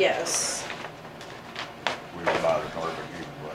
Yes. We would buy the carpet anyway.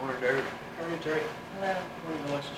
Morning, Derek. Morning, Terry. Hello. Morning, Alexis.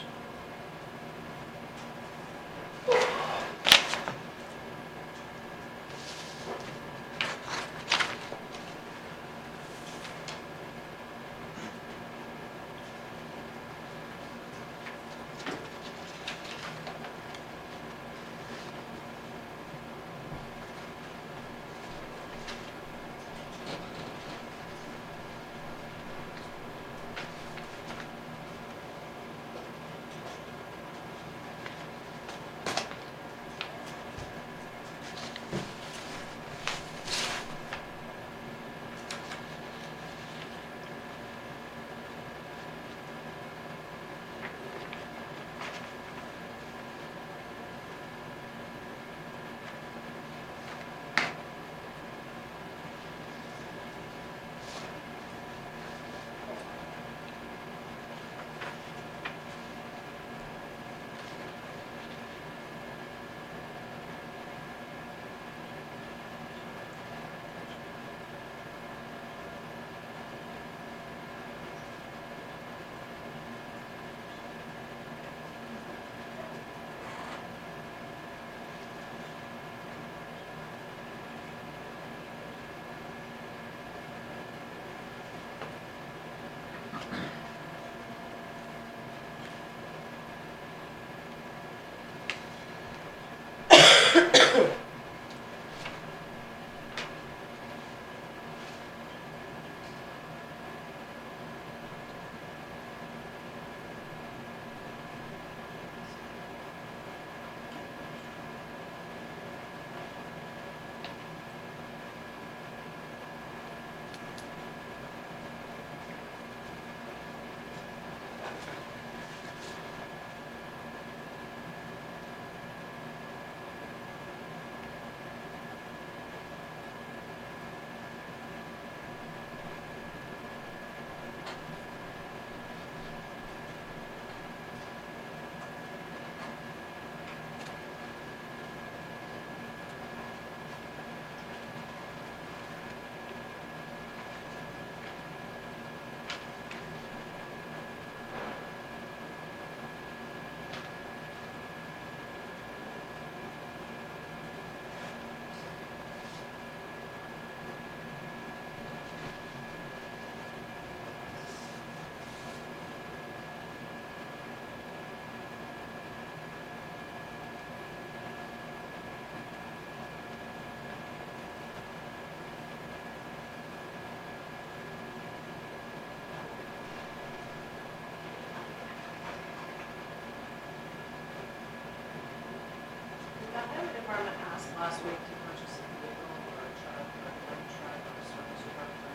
highway department asked last week to purchase a vehicle or a truck or a dump truck or a service truck or.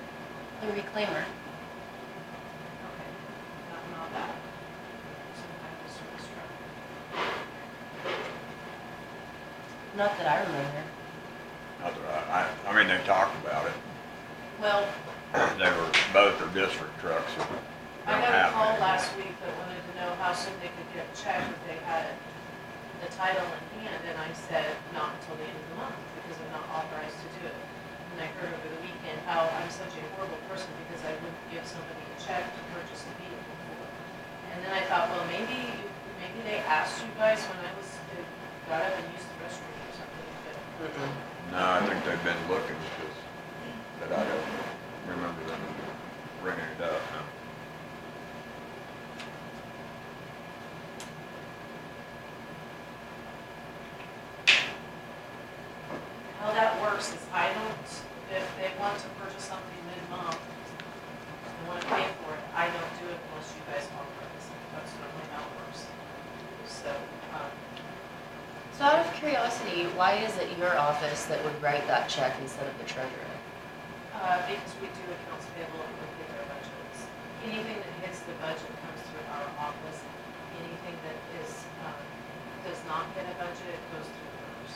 The reclaimer. Okay, not that. Some kind of service truck. Not that I remember. Not that I mean, they talked about it. Well, They were, both are district trucks. So I don't got a have call any. last week that wanted to know how soon they could get a check if they had the title in hand, and I said, not until the end of the month, because I'm not authorized to do it. And I heard over the weekend how I'm such a horrible person because I wouldn't give somebody a check to purchase a vehicle for. And then I thought, well, maybe they asked you guys when I got up and used the restroom or something, but. No, I think they've been looking because, but I don't remember them bringing it up. No. How that works is if they want to purchase something mid-month, they want to pay for it, I don't do it unless you guys authorize it. That's normally how it works. So, So out of curiosity, why is it your office that would write that check instead of the treasurer? because we do accounts payable and we get our budgets. Anything that hits the budget comes through our office. Anything that does not get a budget goes through hers.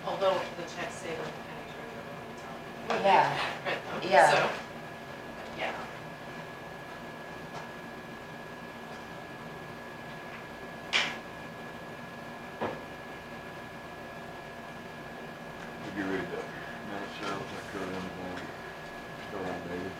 Although the checks say that the county treasurer on the top. Yeah. Yeah. So, yeah. Did you read the minutes there? Was I could have still on David?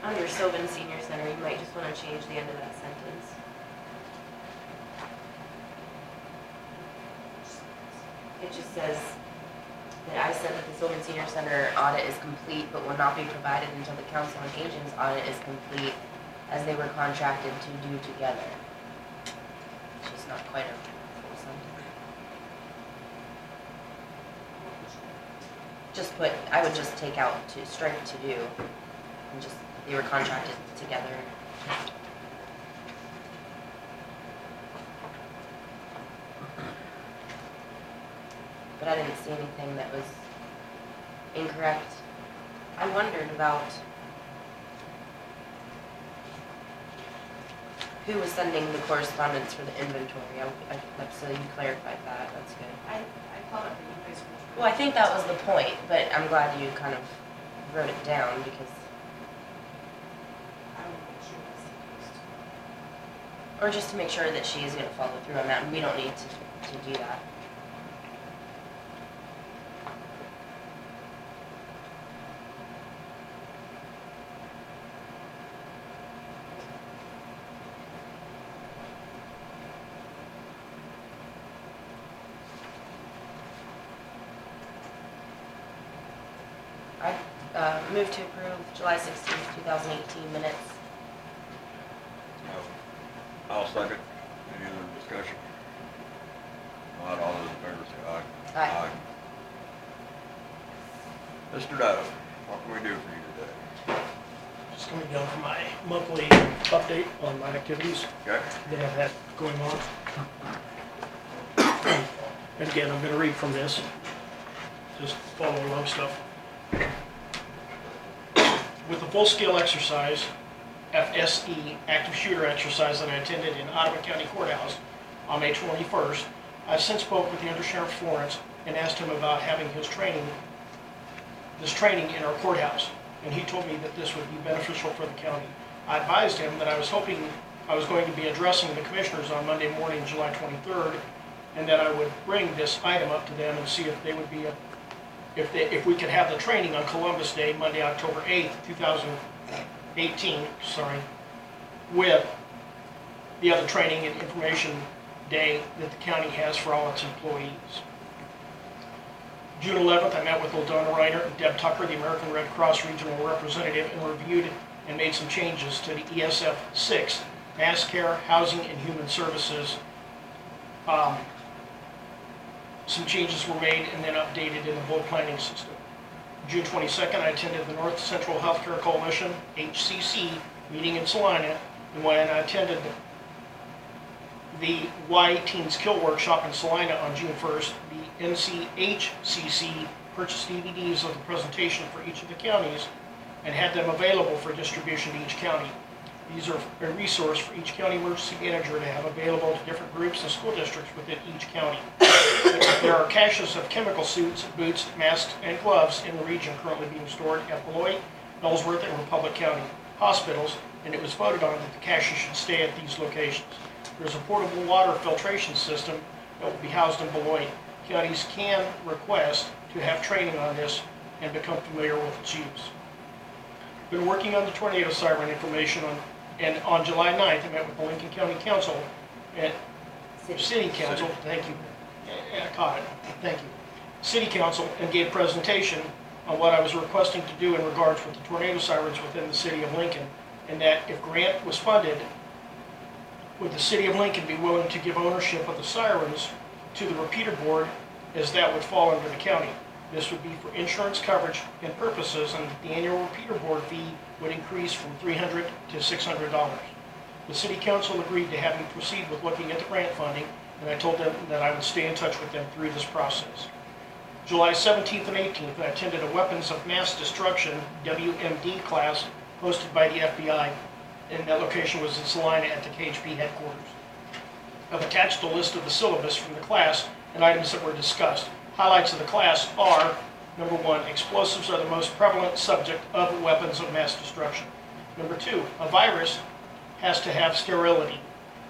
Under Sylvan Senior Center, you might just want to change the end of that sentence. It just says that I said that the Sylvan Senior Center audit is complete, but will not be provided until the Council on Aging's audit is complete, as they were contracted to do together. It's just not quite a full sentence. Just put, I would just take out to strike to do, and just, they were contracted together. But I didn't see anything that was incorrect. I wondered about who was sending the correspondence for the inventory. So you clarified that, that's good. I thought that you guys were. Well, I think that was the point, but I'm glad you kind of wrote it down because, I will make sure that's the case. or just to make sure that she is going to follow through on that, and we don't need to do that. I move to approve July 16th, 2018 minutes. I'll second. Any other discussion? Not all those in favor say aye. Aye. Mr. Dohe, what can we do for you today? Just coming down for my monthly update on my activities Okay? that I've had going on. And again, I'm gonna read from this, just follow along stuff. with the full-scale exercise, FSE, active shooter exercise that I attended in Ottawa County Courthouse on May 21st, I've since spoke with the Undersheriff Florence and asked him about having this training in our courthouse, and he told me that this would be beneficial for the county. I advised him that I was hoping I was going to be addressing the commissioners on Monday morning, July 23rd, and that I would bring this item up to them and see if they would be, if we could have the training on Columbus Day, Monday, October 8th, 2018, with the other training and information day that the county has for all its employees. June 11th, I met with Donna Reiner and Deb Tucker, the American Red Cross Regional Representative, and reviewed and made some changes to the ESF 6, Mass Care, Housing, and Human Services. Some changes were made and then updated in the whole planning system. June 22nd, I attended the North Central Healthcare Coalition, HCC, meeting in Salina, and when I attended the Why Teens Kill workshop in Salina on June 1st, the NCHCC purchased DVDs of the presentation for each of the counties and had them available for distribution to each county. These are a resource for each county emergency manager to have available to different groups and school districts within each county. There are caches of chemical suits, boots, masks, and gloves in the region currently being stored at Beloit, Ellsworth, and Republic County hospitals, and it was voted on that the caches should stay at these locations. There's a portable water filtration system that will be housed in Beloit. Counties can request to have training on this and become familiar with its use. Been working on the tornado siren information and on July 9th, I met with the Lincoln County Council and City Council, thank you, I caught it, thank you. City Council, and gave a presentation on what I was requesting to do in regards with the tornado sirens within the city of Lincoln, and that if grant was funded, would the city of Lincoln be willing to give ownership of the sirens to the repeater board, as that would fall under the county. This would be for insurance coverage and purposes, and the annual repeater board fee would increase from $300 to $600. The city council agreed to have me proceed with looking at the grant funding, and I told them that I would stay in touch with them through this process. July 17th and 18th, I attended a Weapons of Mass Destruction, WMD class, hosted by the FBI, and that location was in Salina at the KHP headquarters. I've attached a list of the syllabus from the class and items that were discussed. Highlights of the class are, number 1, explosives are the most prevalent subject of weapons of mass destruction. Number 2, a virus has to have sterility.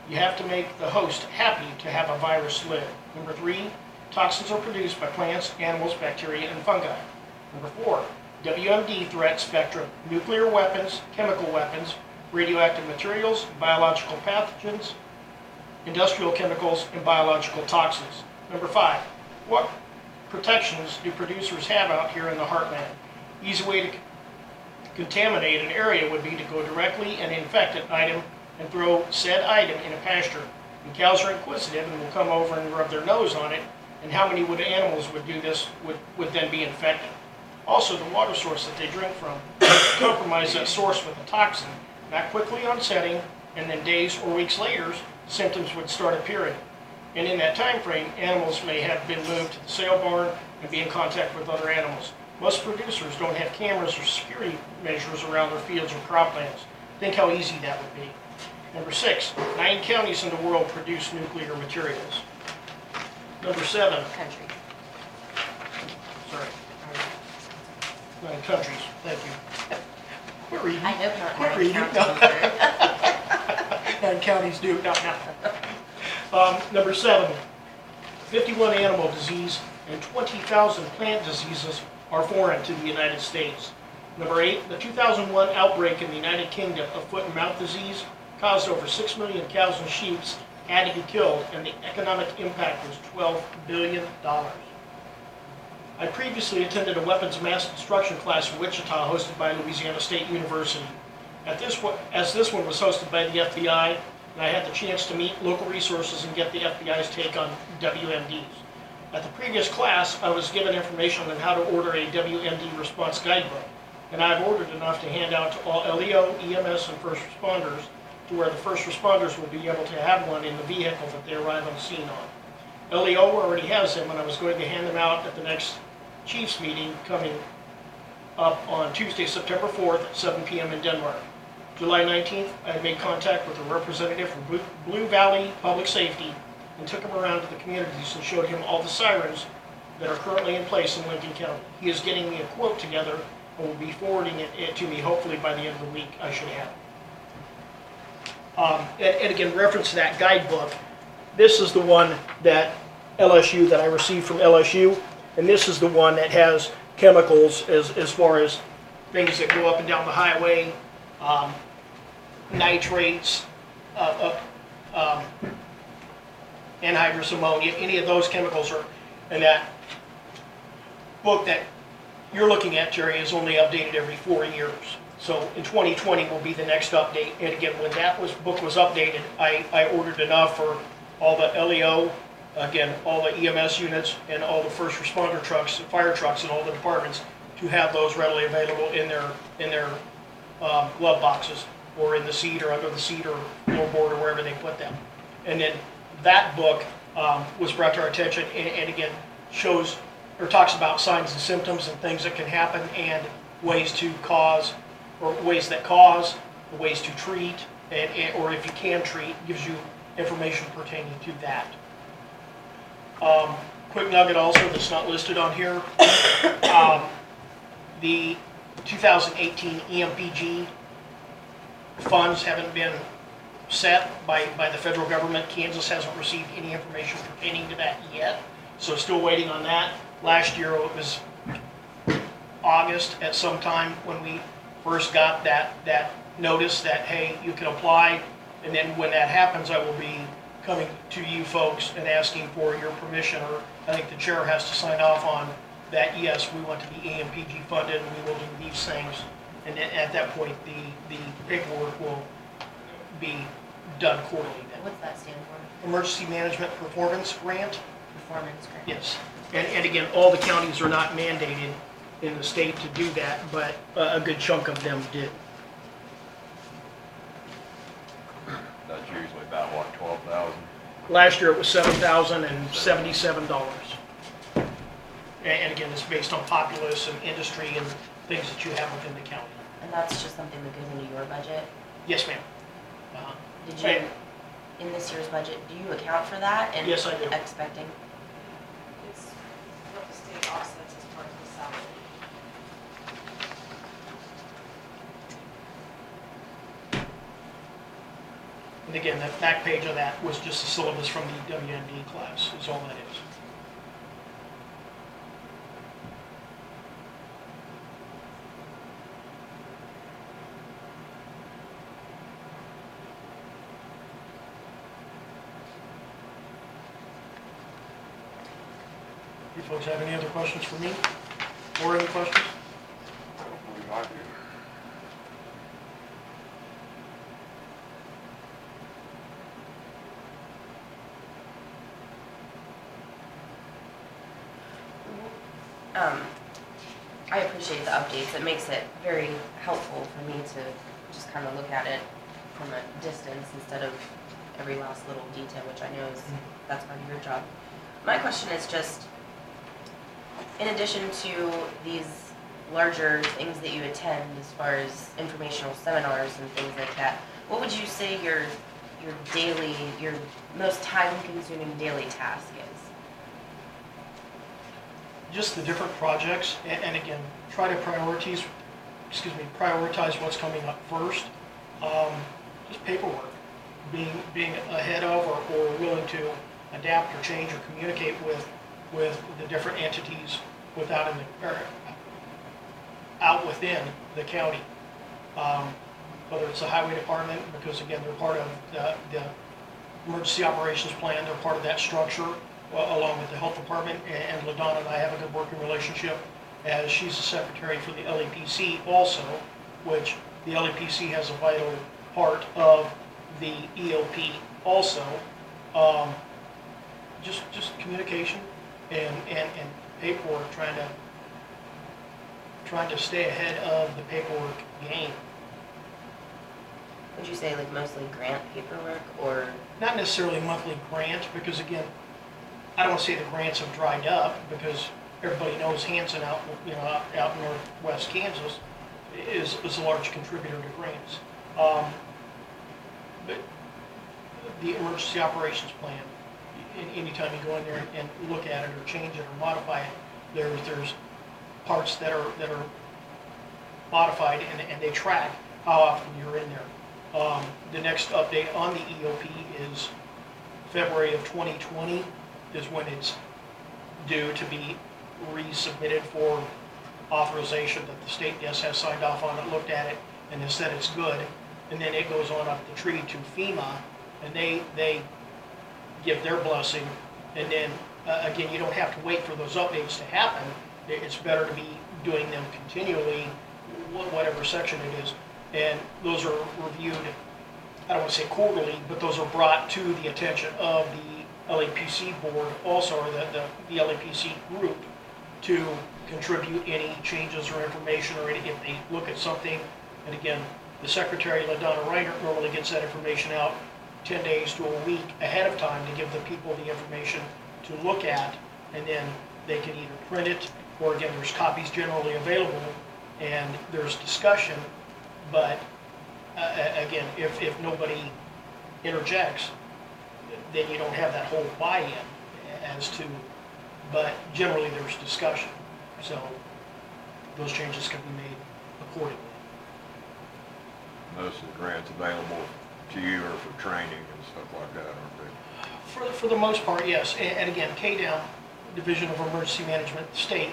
You have to make the host happy to have a virus live. Number 3, toxins are produced by plants, animals, bacteria, and fungi. Number 4, WMD threat spectrum, nuclear weapons, chemical weapons, radioactive materials, biological pathogens, industrial chemicals, and biological toxins. Number 5, what protections do producers have out here in the heartland? Easy way to contaminate an area would be to go directly and infect an item and throw said item in a pasture. And cows are inquisitive and will come over and rub their nose on it, and how many animals would do this would then be infected. Also, the water source that they drink from compromise that source with a toxin, not quickly onsetting, and then days or weeks later, symptoms would start appearing. And in that time frame, animals may have been moved to the sale barn and be in contact with other animals. Most producers don't have cameras or security measures around their fields or croplands. Think how easy that would be. Number 6, 9 counties in the world produce nuclear materials. Number 7, Country. sorry, 9 countries, thank you. Quit reading. I know how Quit to reading. count either. 9 counties do, no. Number 7, 51 animal disease and 20,000 plant diseases are foreign to the United States. Number 8, the 2001 outbreak in the United Kingdom of foot and mouth disease caused over 6 million cows and sheep had to be killed, and the economic impact was $12 billion. I previously attended a weapons of mass destruction class in Wichita hosted by Louisiana State University. As this one was hosted by the FBI, and I had the chance to meet local resources and get the FBI's take on WMDs. At the previous class, I was given information on how to order a WMD response guidebook, and I've ordered enough to hand out to all LEO, EMS, and first responders, to where the first responders will be able to have one in the vehicle that they arrive on scene on. LEO already has them, and I was going to hand them out at the next Chiefs meeting coming up on Tuesday, September 4th at 7 p.m. in Denmark. July 19th, I made contact with a representative from Blue Valley Public Safety and took him around to the communities and showed him all the sirens that are currently in place in Lincoln County. He is getting me a quote together and will be forwarding it to me hopefully by the end of the week. I should have it. And again, reference to that guidebook. This is the one that LSU, that I received from LSU, and this is the one that has chemicals as far as things that go up and down the highway, nitrates, anhydrous ammonia, any of those chemicals are, and that book that you're looking at, Jerry, is only updated every 4 years. So in 2020 will be the next update. And again, when that book was updated, I ordered enough for all the LEO, again, all the EMS units and all the first responder trucks, fire trucks in all the departments to have those readily available in their glove boxes or in the seat or under the seat or floorboard or wherever they put them. And then that book was brought to our attention and again shows or talks about signs and symptoms and things that can happen and ways to cause or ways that cause, ways to treat, or if you can treat, gives you information pertaining to that. Quick nugget also that's not listed on here. The 2018 EMPG funds haven't been set by the federal government. Kansas hasn't received any information pertaining to that yet, so still waiting on that. Last year it was August at some time when we first got that notice that, hey, you can apply, and then when that happens, I will be coming to you folks and asking for your permission, or I think the chair has to sign off on that, yes, we want to be EMPG funded, and we will do these things, and then at that point, the paperwork will be done quarterly then. What's that stand for? Emergency Management Performance Grant? Performance grant. Yes. And again, all the counties are not mandated in the state to do that, but a good chunk of them did. That's usually about, what, 12,000? Last year it was $7,077. And again, it's based on populace and industry and things that you have within the county. And that's just something that goes into your budget? Yes, ma'am. Did you, in this year's budget, do you account for that? And Yes, I do. Expecting? It's what the state offsets as part of the salary. And again, that back page of that was just the syllabus from the WMD class, is all that is. You folks have any other questions for me? Or any questions? I don't believe I do. I appreciate the updates. It makes it very helpful for me to just kind of look at it from a distance instead of every last little detail, which I know is, that's part of your job. My question is just, in addition to these larger things that you attend as far as informational seminars and things like that, what would you say your daily, your most time-consuming daily task is? Just the different projects, and again, try to prioritize what's coming up first. Just paperwork, being ahead of or willing to adapt or change or communicate with the different entities out within the county. Whether it's the highway department, because again, they're part of the emergency operations plan, they're part of that structure, along with the health department, and LaDonna and I have a good working relationship, as she's the secretary for the LEPC also, which the LEPC has a vital part of the EOP also. Just communication and paperwork, trying to stay ahead of the paperwork game. Would you say like mostly grant paperwork or? Not necessarily monthly grants, because again, I don't want to say the grants have dried up, because everybody knows Hanson out, out in northwest Kansas is a large contributor to grants. But the emergency operations plan, anytime you go in there and look at it or change it or modify it, there's parts that are modified and they track how often you're in there. The next update on the EOP is February of 2020 is when it's due to be resubmitted for authorization that the state, yes, has signed off on it, looked at it, and has said it's good. And then it goes on up the tree to FEMA, and they give their blessing. And then, again, you don't have to wait for those updates to happen. It's better to be doing them continually, whatever section it is. And those are reviewed, I don't want to say quarterly, but those are brought to the attention of the LAPC board also, or the LAPC group, to contribute any changes or information, or if they look at something. And again, the secretary, LaDonna Reiner, normally gets that information out 10 days to a week ahead of time to give the people the information to look at, and then they can either print it, or again, there's copies generally available, and there's discussion. But again, if nobody interjects, then you don't have that whole buy-in as to, but generally there's discussion. So those changes can be made accordingly. Most of the grants available to you are for training and stuff like that, aren't they? For the most part, yes. And again, KDOM, Division of Emergency Management, state,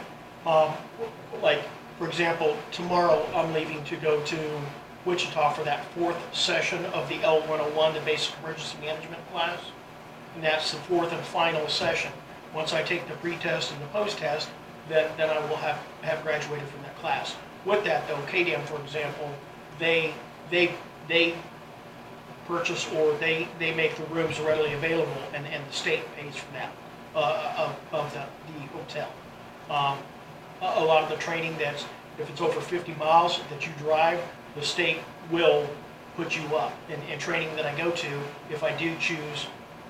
like, for example, tomorrow I'm leaving to go to Wichita for that 4th session of the L101, the Basic Emergency Management class. And that's the 4th and final session. Once I take the pre-test and the post-test, then I will have graduated from that class. With that though, KDOM, for example, they purchase, or they make the rooms readily available, and the state pays for that of the hotel. A lot of the training that's, if it's over 50 miles that you drive, the state will put you up. And training that I go to, if I do choose,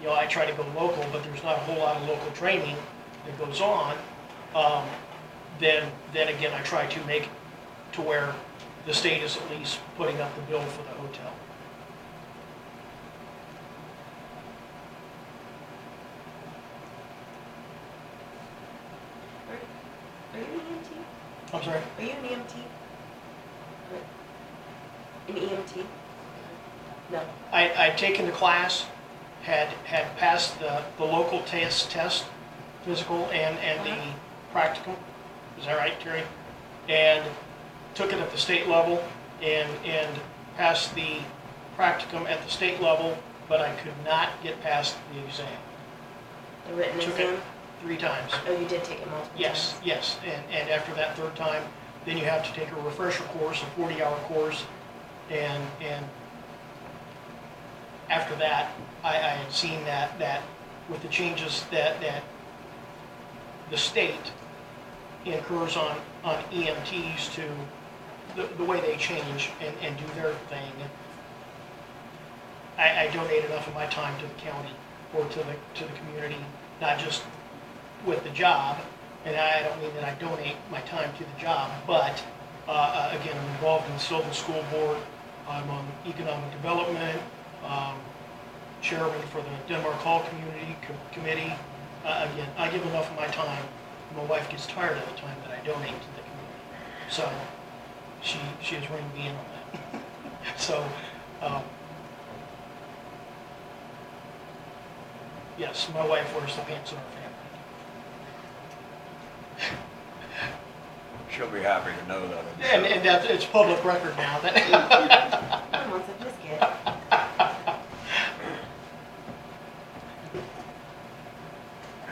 I try to go local, but there's not a whole lot of local training that goes on, then again, I try to make it to where the state is at least putting up the bill for the hotel. Are you an EMT? I'm sorry? Are you an EMT? An EMT? No. I'd taken the class, had passed the local test, physical and the practicum. Is that right, Terry? And took it at the state level and passed the practicum at the state level, but I could not get past the exam. The written Took exam? it 3 times. Oh, you did take it multiple Yes, times? yes. And after that 3rd time, then you have to take a refresher course, a 40-hour course, and after that, I had seen that with the changes that the state incurs on EMTs to the way they change and do their thing, I donate enough of my time to the county or to the community, not just with the job. And I don't mean that I donate my time to the job, but again, I'm involved in the Sylvan School Board. I'm on Economic Development, chairman for the Denmark Hall Community Committee. Again, I give enough of my time. My wife gets tired of the time that I donate to the community. So she has ringed me in on that. So, yes, my wife wears the pants in our family. She'll be happy to know that. And that it's public record now. Come on, so just get.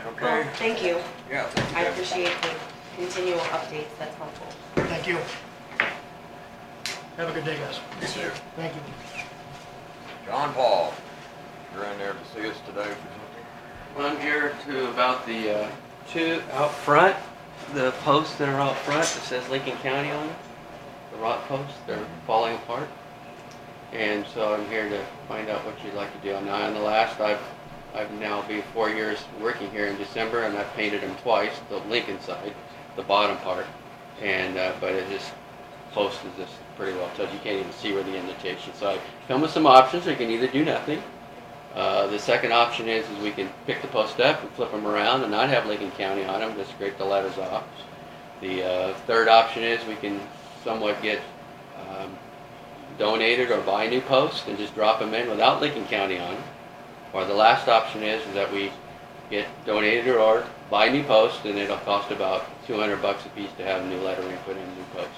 Okay. Well, thank you. Yeah, thank you. I appreciate the continual updates. That's helpful. Thank you. Have a good day, guys. You too. Thank you. John Paul, you're in there to see us today for something? Well, I'm here to about the 2 out front, the posts that are out front that says Lincoln County on it, the rock posts, they're falling apart. And so I'm here to find out what you'd like to do. Now, in the last, I've I've now been 4 years working here in December, and I've painted them twice, the Lincoln side, the bottom part, and, but it just, post is just pretty well touched, you can't even see where the indentation, so I come with some options. We can either do nothing. The second option is we can pick the post up and flip them around and not have Lincoln County on them, just scrape the letters off. The third option is we can somewhat get donated or buy new posts and just drop them in without Lincoln County on them. Or the last option is that we get donated or buy new posts, and it'll cost about $200 a piece to have new lettering put in new posts.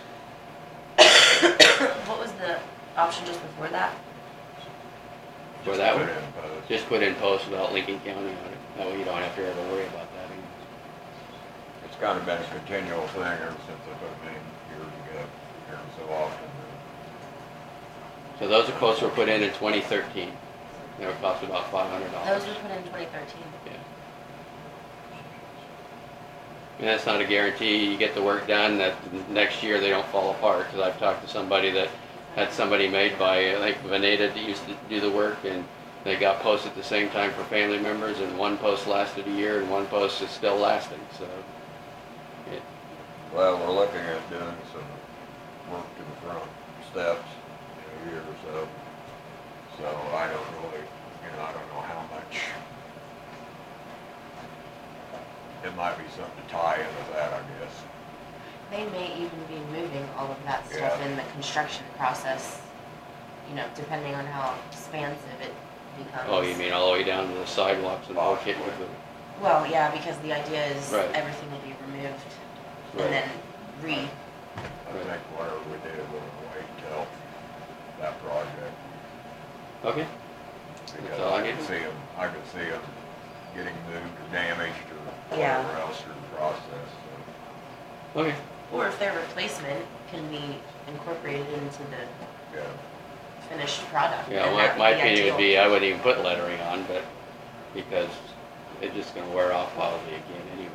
What was the option just before that? For that one, Put in post. just put in posts without Lincoln County on it. That way you don't have to ever worry about that anymore. It's kind of been a continual thing ever since I put them in years ago, here so often. So those are posts were put in 2013. They were cost about $500. Those were put in 2013. Yeah. And that's not a guarantee you get the work done that next year they don't fall apart, because I've talked to somebody that had somebody made by, I think, Veneta that used to do the work, and they got posts at the same time for family members, and one post lasted a year and one post is still lasting, so. Well, we're looking at doing some work to the front steps in a year or so. So I don't really, I don't know how much. It might be something to tie in with that, I guess. They may even be moving all of that stuff Yeah. in the construction process, depending on how expansive it becomes. Oh, you mean all the way down to the sidewalks and all kit with Possibly. the, Well, yeah, because the idea is Right. everything will be removed Right. and then I think whatever we did, we'll wait until that project. okay, Because all I I need. I could see them getting moved or damaged or Yeah. whatever else through the process, so, okay. Or if their replacement can be incorporated into the yeah. finished product. Yeah, then that my would be opinion would ideal. be I wouldn't even put lettering on, but, because it's just gonna wear off probably again anyway,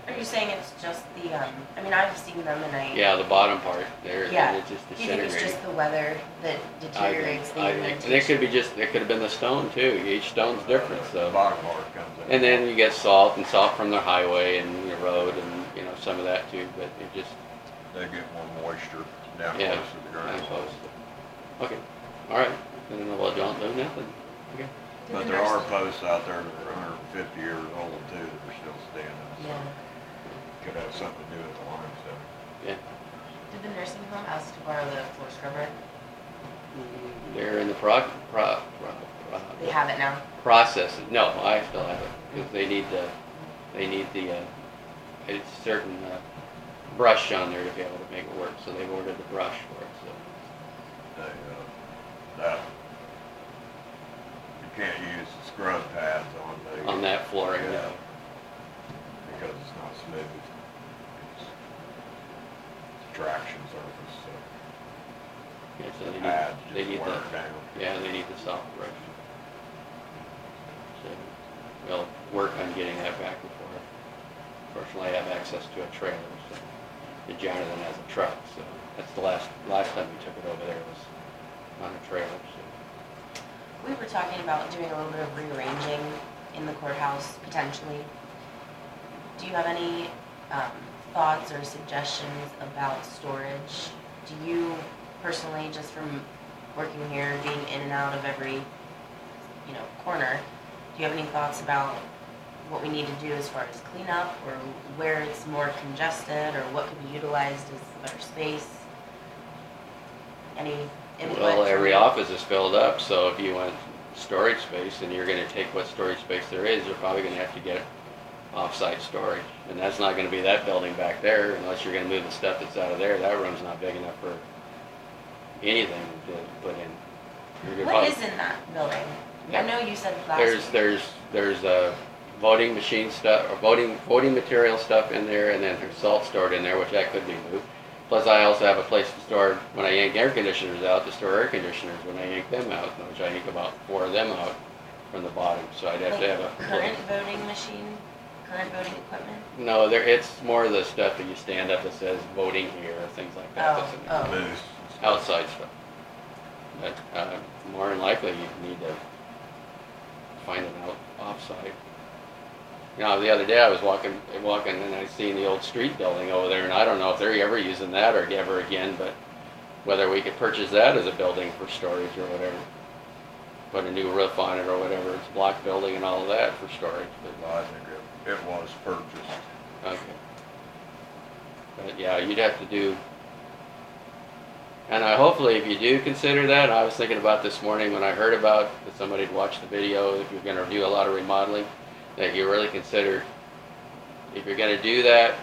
Are you saying it's just the, I've seen them and so. Yeah, the bottom part there, Yeah. and it's just Do you think it's disintegrating. just the weather that deteriorates the I think, and it could be just, it could have been the stone too, each stone's different, The so. bottom part comes in. And then you get salt from the highway and the road and, some of that too, but it just, They get more moisture down yeah. close to the ground. I'm close. Okay, alright, then we'll don't do nothing, okay. But there are posts out there that are 150 years old too that are still standing. So Yeah. could have something to do with the limestone. Yeah, Did the nursing home ask to borrow the floor scrubber? they're in the They have it now. process. No, I still have it, because they need the, it's certain brush on there to be able to make it work, so they've ordered the brush for it, so. That you can't use the scrub pads on the On that flooring, Yeah. no. because it's not smooth. It's traction surface, so Yeah, so pads they just need wear the, it down. yeah, they need the soft brush. So, we'll work on getting that back and forth. Fortunately, I have access to a trailer, so, and Jonathan has a truck, so, that's the last time we took it over there was on a trailer, so. We were talking about doing a little bit of rearranging in the courthouse, potentially. Do you have any thoughts or suggestions about storage? Do you personally, just from working here, being in and out of every, corner, do you have any thoughts about what we need to do as far as cleanup, or where it's more congested, or what could be utilized as better space? Any input? Well, every from- office is filled up, so if you want storage space and you're gonna take what storage space there is, you're probably gonna have to get off-site storage. And that's not gonna be that building back there unless you're gonna move the stuff that's out of there. That room's not big enough for anything to put in. You're gonna What probably- is in that building? I know you said last There's week. voting machine stuff, or voting material stuff in there, and then there's salt stored in there, which that could be moved. Plus, I also have a place to store, when I yank air conditioners out, to store air conditioners when I yank them out, which I yank about 4 of them out from the bottom, so I'd have to have a. Current voting machine, current voting equipment? No, it's more of the stuff that you stand up that says voting here, things like that. That's in there. Oh. Moose. Outside stuff. But, more than likely, you need to find an offsite. You know, the other day I was walking and I seen the old street building over there, and I don't know if they're ever using that or ever again, but whether we could purchase that as a building for storage or whatever. Put a new roof on it or whatever, it's a block building and all of that for storage, but, Well, I think it was purchased. okay. But yeah, you'd have to do, and hopefully if you do consider that, I was thinking about this morning when I heard about that somebody had watched the video, if you're gonna do a lot of remodeling, that you really consider, if you're gonna do that,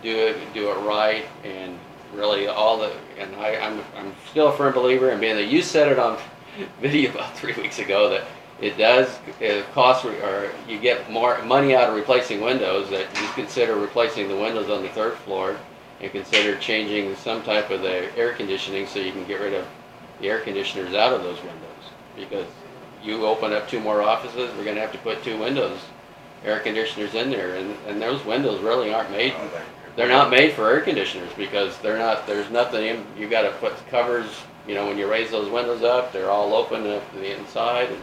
do it right, and really and I'm still a firm believer in being that you said it on video about 3 weeks ago that it costs, or you get more money out of replacing windows, that you consider replacing the windows on the 3rd floor and consider changing some type of the air conditioning so you can get rid of the air conditioners out of those windows. Because you open up 2 more offices, we're going to have to put 2 windows, air conditioners in there, and those windows really aren't made. They're not made for air conditioners because there's nothing in, you got to put covers, you know, when you raise those windows up, they're all open to the inside. And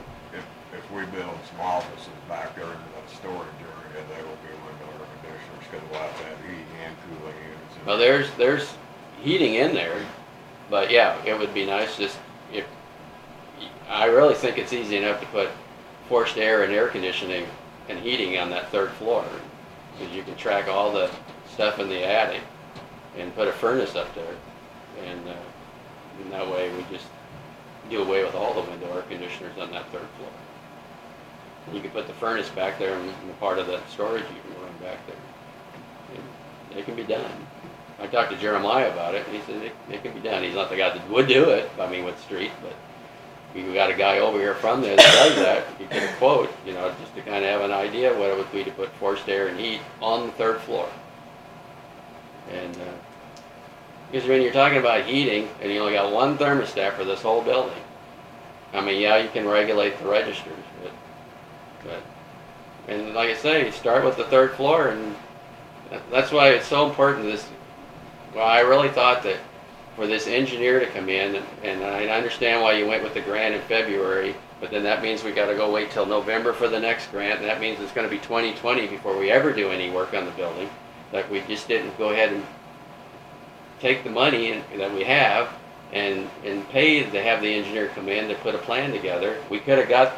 if we build some offices back there in that storage area, there will be window air conditioners, because we'll have to have heating and cooling units. well, there's heating in there, but yeah, it would be nice just if, I really think it's easy enough to put forced air and air conditioning and heating on that 3rd floor, because you can track all the stuff in the attic and put a furnace up there, and that way we just do away with all the window air conditioners on that 3rd floor. You can put the furnace back there, and part of that storage you can run back there. And it can be done. I talked to Jeremiah about it, and he said it can be done. He's not the guy that would do it, I mean, with the street, but we got a guy over here from there that does that. You get a quote, you know, just to kind of have an idea what it would be to put forced air and heat on the 3rd floor. And because when you're talking about heating, and you only got 1 thermostat for this whole building, I mean, yeah, you can regulate the registers, but and like I say, you start with the 3rd floor, and that's why it's so important. Well, I really thought that for this engineer to come in, and I understand why you went with the grant in February, but then that means we got to go wait till November for the next grant, and that means it's going to be 2020 before we ever do any work on the building. Like, we just didn't go ahead and take the money that we have and pay to have the engineer come in to put a plan together. We could have got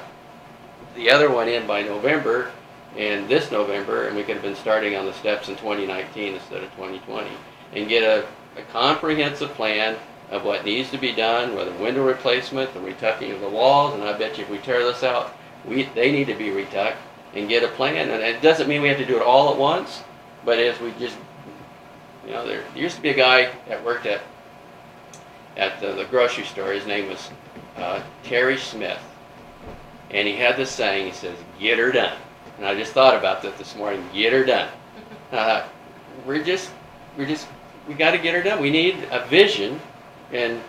the other one in by November and this November, and we could have been starting on the steps in 2019 instead of 2020, and get a comprehensive plan of what needs to be done, whether window replacement, the retucking of the walls, and I bet you if we tear this out, they need to be retucked, and get a plan. And it doesn't mean we have to do it all at once, but as we just, you know, there used to be a guy that worked at the grocery store. His name was Terry Smith, and he had this saying. He says, "Get her done." And I just thought about that this morning. Get her done. We got to get her done. We need a vision, and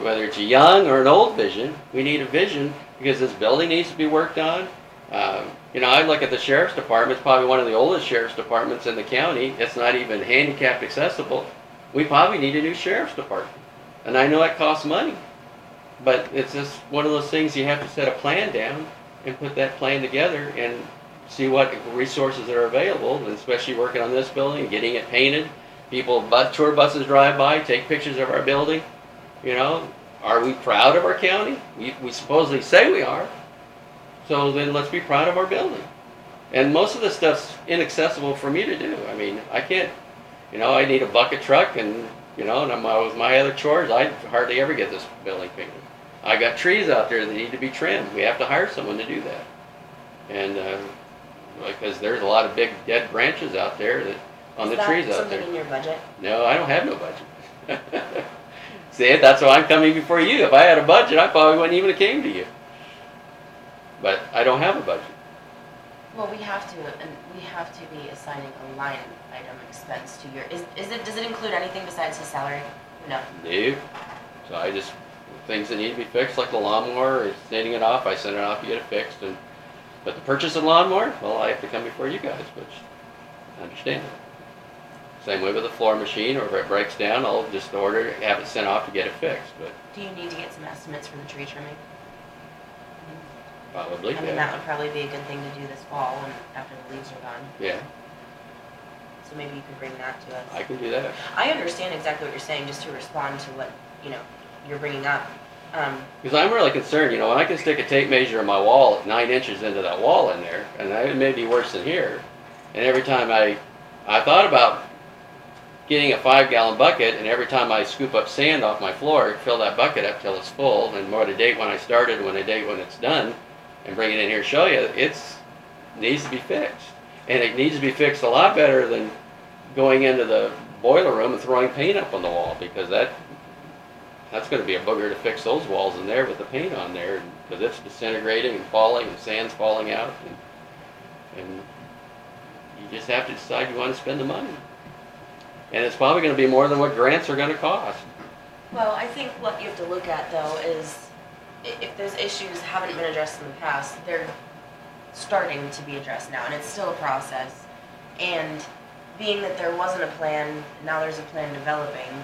whether it's a young or an old vision, we need a vision, because this building needs to be worked on. You know, I look at the sheriff's department. It's probably one of the oldest sheriff's departments in the county. It's not even handicapped accessible. We probably need a new sheriff's department, and I know it costs money, but it's just one of those things. You have to set a plan down and put that plan together and see what resources are available, and especially working on this building, getting it painted. Tour buses drive by, take pictures of our building. You know, are we proud of our county? We supposedly say we are. So then let's be proud of our building. And most of this stuff's inaccessible for me to do. I mean, I can't, you know, I need a bucket truck, and, you know, and with my other chores, I hardly ever get this building painted. I got trees out there that need to be trimmed. We have to hire someone to do that. And because there's a lot of big dead branches out there on the trees out there. Is that something in your budget? No, I don't have no budget. See, that's why I'm coming before you. If I had a budget, I probably wouldn't even have came to you. But I don't have a budget. Well, we have to be assigning a line item expense to your, does it include anything besides his salary? No. No. So I just, things that need to be fixed, like the lawnmower, or sending it off, I send it off to get it fixed. But the purchase of the lawnmower, well, I have to come before you guys, which I understand it. Same way with the floor machine, or if it breaks down, I'll just order it, have it sent off to get it fixed. But do you need to get some estimates for the tree trimming? Probably, I mean, yeah. that would probably be a good thing to do this fall when, after the leaves are gone. Yeah, So maybe you could bring that to us. I can do that. I understand exactly what you're saying, just to respond to what, you're bringing up. Because I'm really concerned, when I can stick a tape measure in my wall at 9 inches into that wall in there, and it may be worse than here. And every time I thought about getting a 5-gallon bucket, and every time I scoop up sand off my floor, fill that bucket up till it's full, and more the date when I started, when the date when it's done, and bring it in here and show you, it needs to be fixed. And it needs to be fixed a lot better than going into the boiler room and throwing paint up on the wall, because that's going to be a booger to fix those walls in there with the paint on there, because it's disintegrating and falling, and sand's falling out, and you just have to decide you want to spend the money. And it's probably going to be more than what grants are going to cost. Well, I think what you have to look at, though, is if those issues haven't been addressed in the past, they're starting to be addressed now, and it's still a process. And being that there wasn't a plan, now there's a plan developing,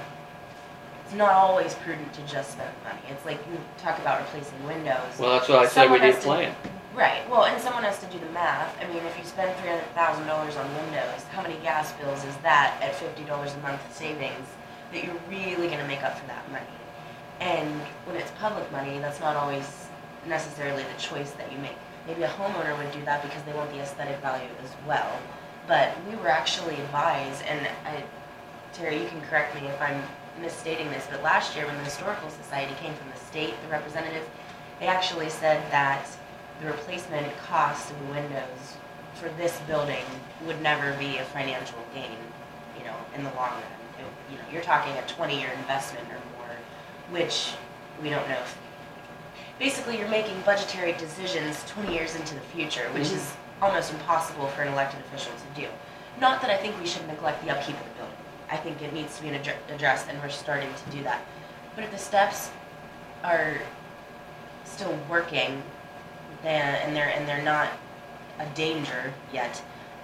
it's not always prudent to just spend money. It's like you talk about replacing windows. Well, that's what I said, we Someone need a has to- plan. Right, well, and someone has to do the math. I mean, if you spend $300,000 on windows, how many gas bills is that at $50 a month savings that you're really gonna make up for that money? And when it's public money, that's not always necessarily the choice that you make. Maybe a homeowner would do that because they want the aesthetic value as well. But we were actually advised, and Terry, you can correct me if I'm misstating this, but last year when the Historical Society came from the state, the representatives, they actually said that the replacement cost of the windows for this building would never be a financial gain, in the long run. You're talking a 20-year investment or more, which we don't know. Basically, you're making budgetary decisions 20 years into the future, which is almost impossible for an elected official to do. Not that I think we should neglect the upkeep of the building. I think it needs to be addressed, and we're starting to do that. But if the steps are still working, and they're not a danger yet,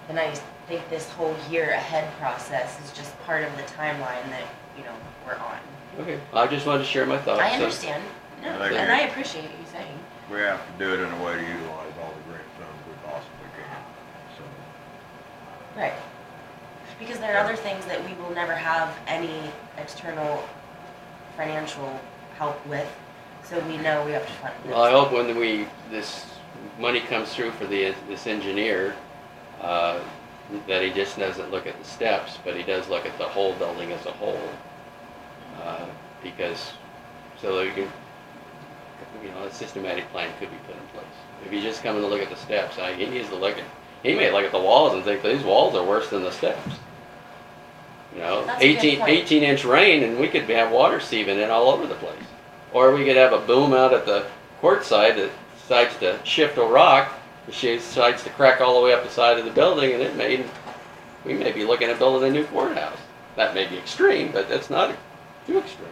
then I think this whole year ahead process is just part of the timeline that we're on. Okay, I just wanted to share my thoughts. I understand. No, I agree. and I appreciate you saying. We have to do it in a way to utilize all the grant funds we possibly can, so. Right. Because there are other things that we will never have any external financial help with, so we know we have to fund this. Well, I hope when this money comes through for this engineer, that he just doesn't look at the steps, but he does look at the whole building as a whole. Because, so that you can, a systematic plan could be put in place. If you just come in to look at the steps, he needs to he may look at the walls and think these walls are worse than the steps. That's a good point. 18-inch rain and we could have water seeping in all over the place. Or we could have a boom out at the court side that decides to shift a rock, she decides to crack all the way up the side of the building, and we may be looking at building a new courthouse. That may be extreme, but that's not too extreme.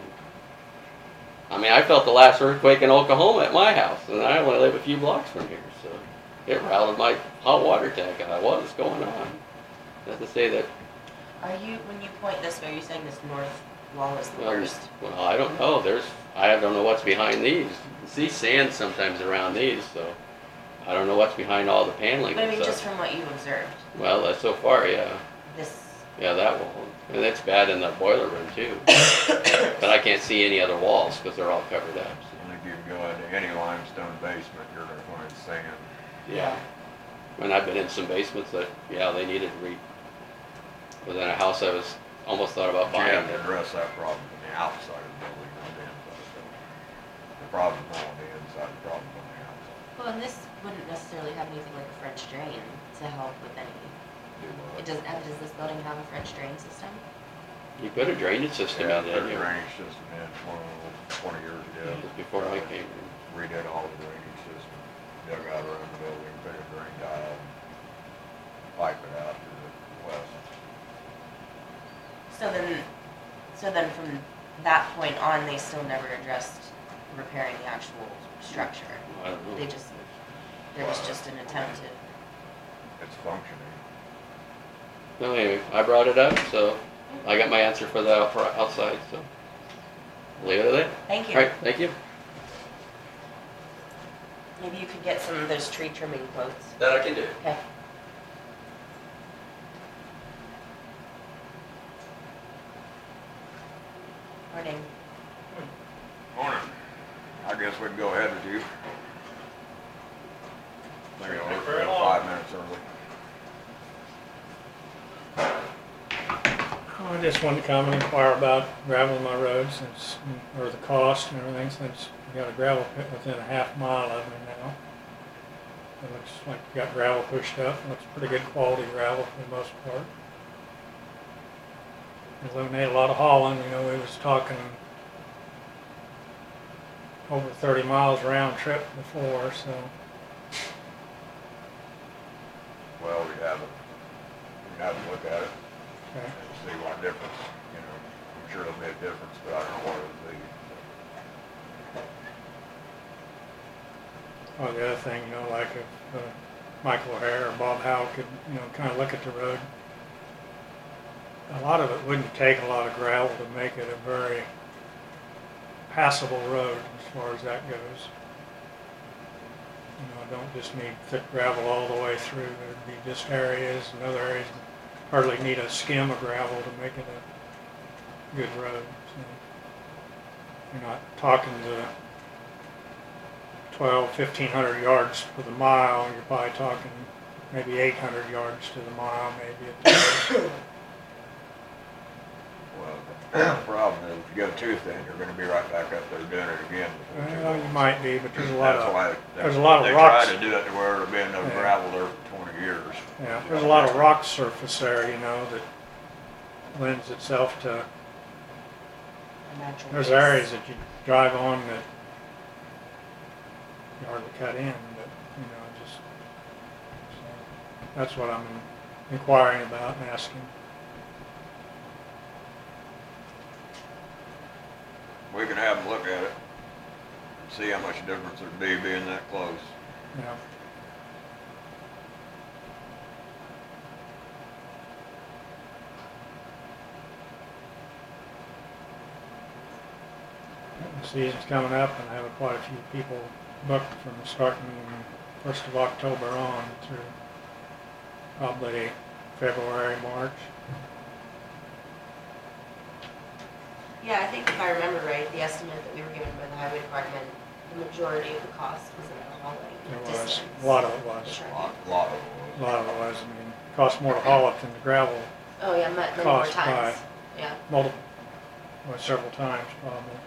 I mean, I felt the last earthquake in Oklahoma at my house, and I only live a few blocks from here, so it rattled my hot water tank, and what's going on? Not to say that. When you point this way, are you saying this north wall is the worst? Well, I don't know. I don't know what's behind these. You see sand sometimes around these, so I don't know what's behind all the paneling. But I mean, and just stuff. from what you've observed, Well, so far, yeah. Yeah, that wall. And it's bad in the boiler room too. But I can't see any other walls because they're all covered up. So. I think you can go into any limestone basement, you're gonna find sand. Yeah. And I've been in some basements that, they needed within a house I was almost thought about You buying. have to address that problem from the outside of the building, not the inside of the building. The problem's not on the inside, the problem's on the outside. well, and this wouldn't necessarily have anything like a French drain to help with any. Does this building have a French drain system? You put a drainage system Yeah, in put a there. drainage system in 20 years ago. Just before I came in. Redid all the drainage system, dug out around the building, put a drain tile, pipe it out to the west. So then from that point on, they still never addressed repairing the actual structure. I don't know. There was just an attempt to. It's functioning. Well, anyway, I brought it up, so I got my answer for the outside, so leave it at that. Thank you. All right, thank you. Maybe you could get some of those tree trimming quotes. That I can do. Okay. Morning. Morning. I guess we can go ahead with you. Maybe Take we're very long. 5 minutes early. Oh, I just wanted to come and inquire about gravel on my road since, or the cost and everything, since we got a gravel pit within a half mile of me now. It looks like we got gravel pushed up. It looks pretty good quality gravel for the most part. Eliminate a lot of hauling, you know, we was talking over 30 miles round trip before, so. Well, we have to look at it Okay. and see what difference, you know, I'm sure it'll make a difference, but I don't know what it'll be. Or the other thing, you know, like if Michael O'Hare or Bob Howe could, you know, kind of look at the road. A lot of it wouldn't take a lot of gravel to make it a very passable road as far as that goes. You know, I don't just need thick gravel all the way through. There'd be just areas and other areas that hardly need a skim of gravel to make it a good road. So you're not talking to 1,500 yards for the mile. You're probably talking maybe 800 yards to the mile, maybe at the most. Well, the problem is if you go too thin, you're gonna be right back up there doing it again. before too Well, long. you might be, but there's a lot That's of, why there's a lot of they rocks. try to do it to where there'll be no Yeah. gravel there for 20 years. Yeah, there's a lot of rock surface there, you know, that lends itself to, A natural there's base. areas that you drive on that you hardly cut in, but, you know, just, so that's what I'm inquiring about and asking. We can have them look at it and see how much difference there'd be being that close. You know, the season's coming up and I have quite a few people booked from starting 1st of October on through probably February, March. Yeah, I think if I remember right, the estimate that we were given by the highway department, the majority of the cost was in the hauling There was, distance. a lot of it was. Sure. Lot of A them. lot of it was, I mean, it costs more to haul it than the gravel, Oh, yeah, many more Cost times. Yeah. multiple, well, several times probably.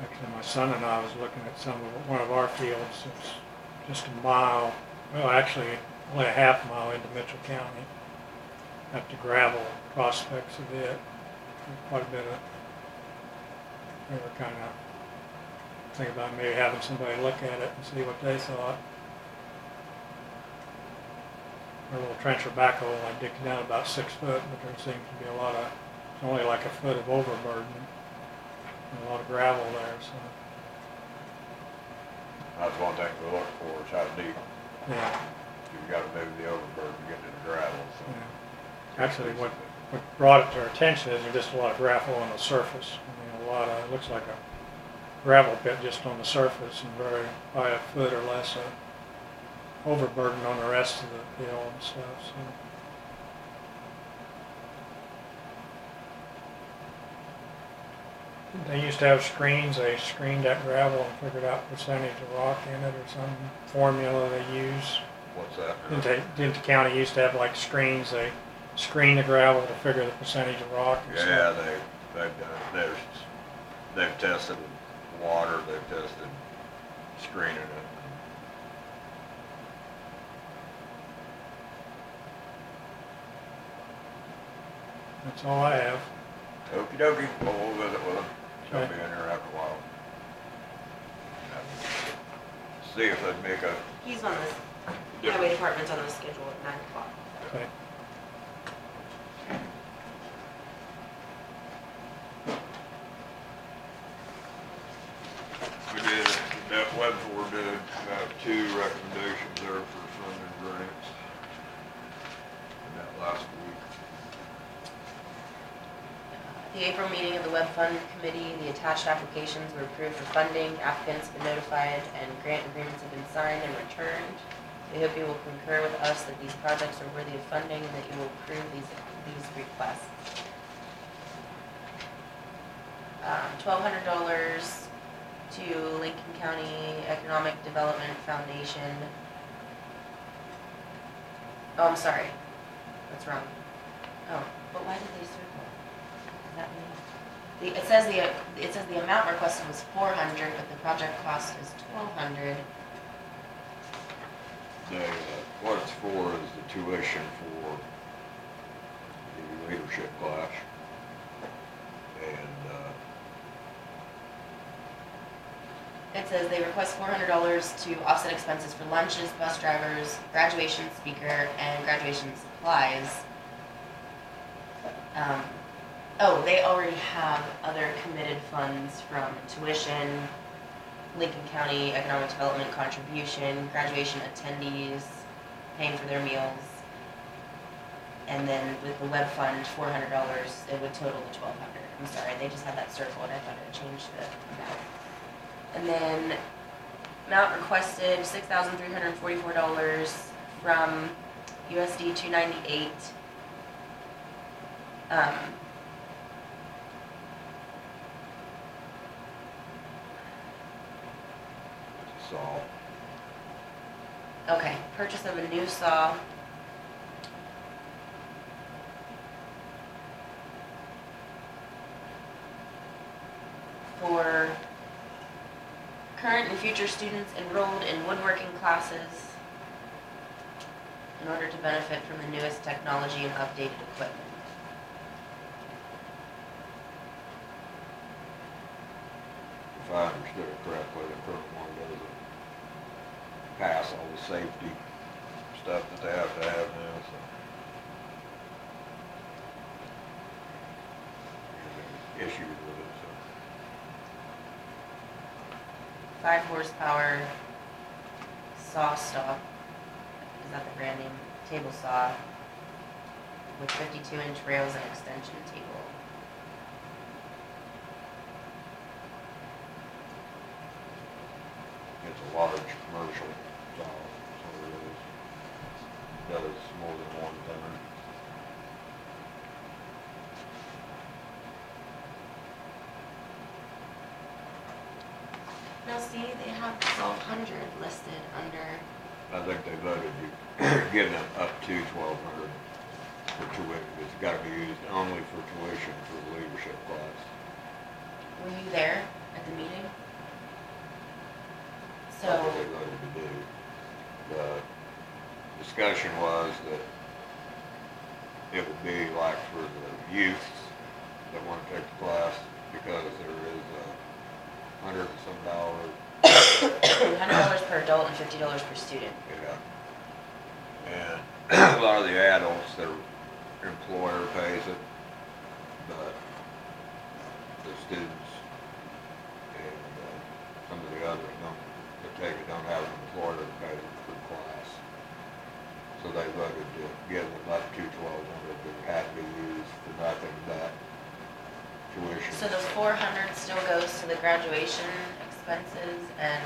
Actually, my son and I was looking at one of our fields, it's just a mile, well, actually, only a half mile into Mitchell County. At the gravel prospects of it, quite a bit of, we were kind of thinking about maybe having somebody look at it and see what they thought. Our little trencher backhoe, I digged down about 6 foot, but there seems to be a lot of, it's only like a foot of overburden. And a lot of gravel there, so, That's one thing to look for is how deep. yeah, You've got to move the overburden to get to the gravel, so. yeah. Actually, what brought it to our attention is there's just a lot of gravel on the surface. I mean, a lot of, it looks like a gravel pit just on the surface and by a foot or less of overburden on the rest of the hill and stuff, so. They used to have screens, they screened that gravel and figured out percentage of rock in it or some formula they use. What's that? Didn't the county used to have like screens, they screen the gravel to figure the percentage of rock and stuff? Yeah, they've done it. They've tested water, they've tested screening it. That's all I have. Okey dokey, well, we'll visit with them. They'll Okay. be in there after a while. See if they'd make a He's on this, difference. highway department's on the schedule at 9 o'clock. Okay. Web 4 did have 2 recommendations there for funding grants in that last week. At the April meeting of the Web Fund Committee, the attached applications were approved for funding, applicants have been notified, and grant agreements have been signed and returned. We hope you will concur with us that these projects are worthy of funding and that you will approve these requests. $1,200 to Lincoln County Economic Development Foundation. Oh, I'm sorry. That's wrong. Oh, but why did they circle? Does that mean? It says the amount requested was $400, but the project cost is $1,200. What it's for is the tuition for the leadership class. And, It says they request $400 to offset expenses for lunches, bus drivers, graduation speaker, and graduation supplies. They already have other committed funds from tuition, Lincoln County Economic Development contribution, graduation attendees, paying for their meals. And then with the web fund, $400, it would total the $1,200. I'm sorry, they just had that circled. I thought it changed the amount. And then amount requested $6,344 from USD 298. saw. Okay, purchase of a new saw. For current and future students enrolled in woodworking classes in order to benefit from the newest technology and updated equipment. If I understood it correctly, the current one doesn't pass all the safety stuff that they have to have now, so. There's issues with it, so. 5 horsepower saw stock, is that the brand name? Table saw with 52-inch rails and extension table. It's a large commercial saw, so it is. Does more than one thing. Now see, they have 1,200 listed under, I think they voted you give them up to 1,200 for tuition. It's gotta be used only for tuition for the leadership class. were you there at the meeting? That's So, what they voted to do. The discussion was that it would be like for the youths that wanna take the class, because there is $100 and some dollars. $100 per adult and $50 per student. Yeah. And a lot of the adults, their employer pays it, but the students and some of the others don't have an employer to pay them for the class. So they voted to give them up to 1,200 that had to be used for nothing but tuition. So the 400 still goes to the graduation expenses and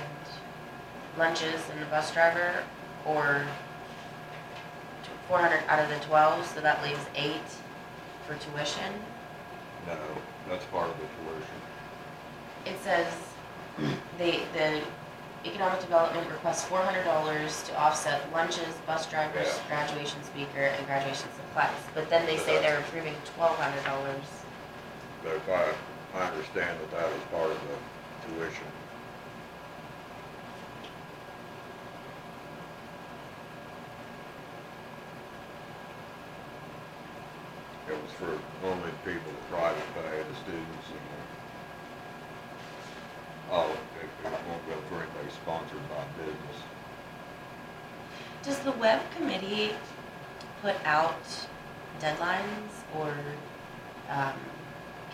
lunches and the bus driver, or 400 out of the 12, so that leaves 8 for tuition? No, that's part of the tuition. It says the economic development requests $400 to offset lunches, bus drivers, Yeah. graduation speaker, and graduation supplies. But then they say they're approving $1,200. But if I understand that that is part of the tuition. It was for only people that private pay, the students and it won't go for anybody sponsored by business. Does the web committee put out deadlines or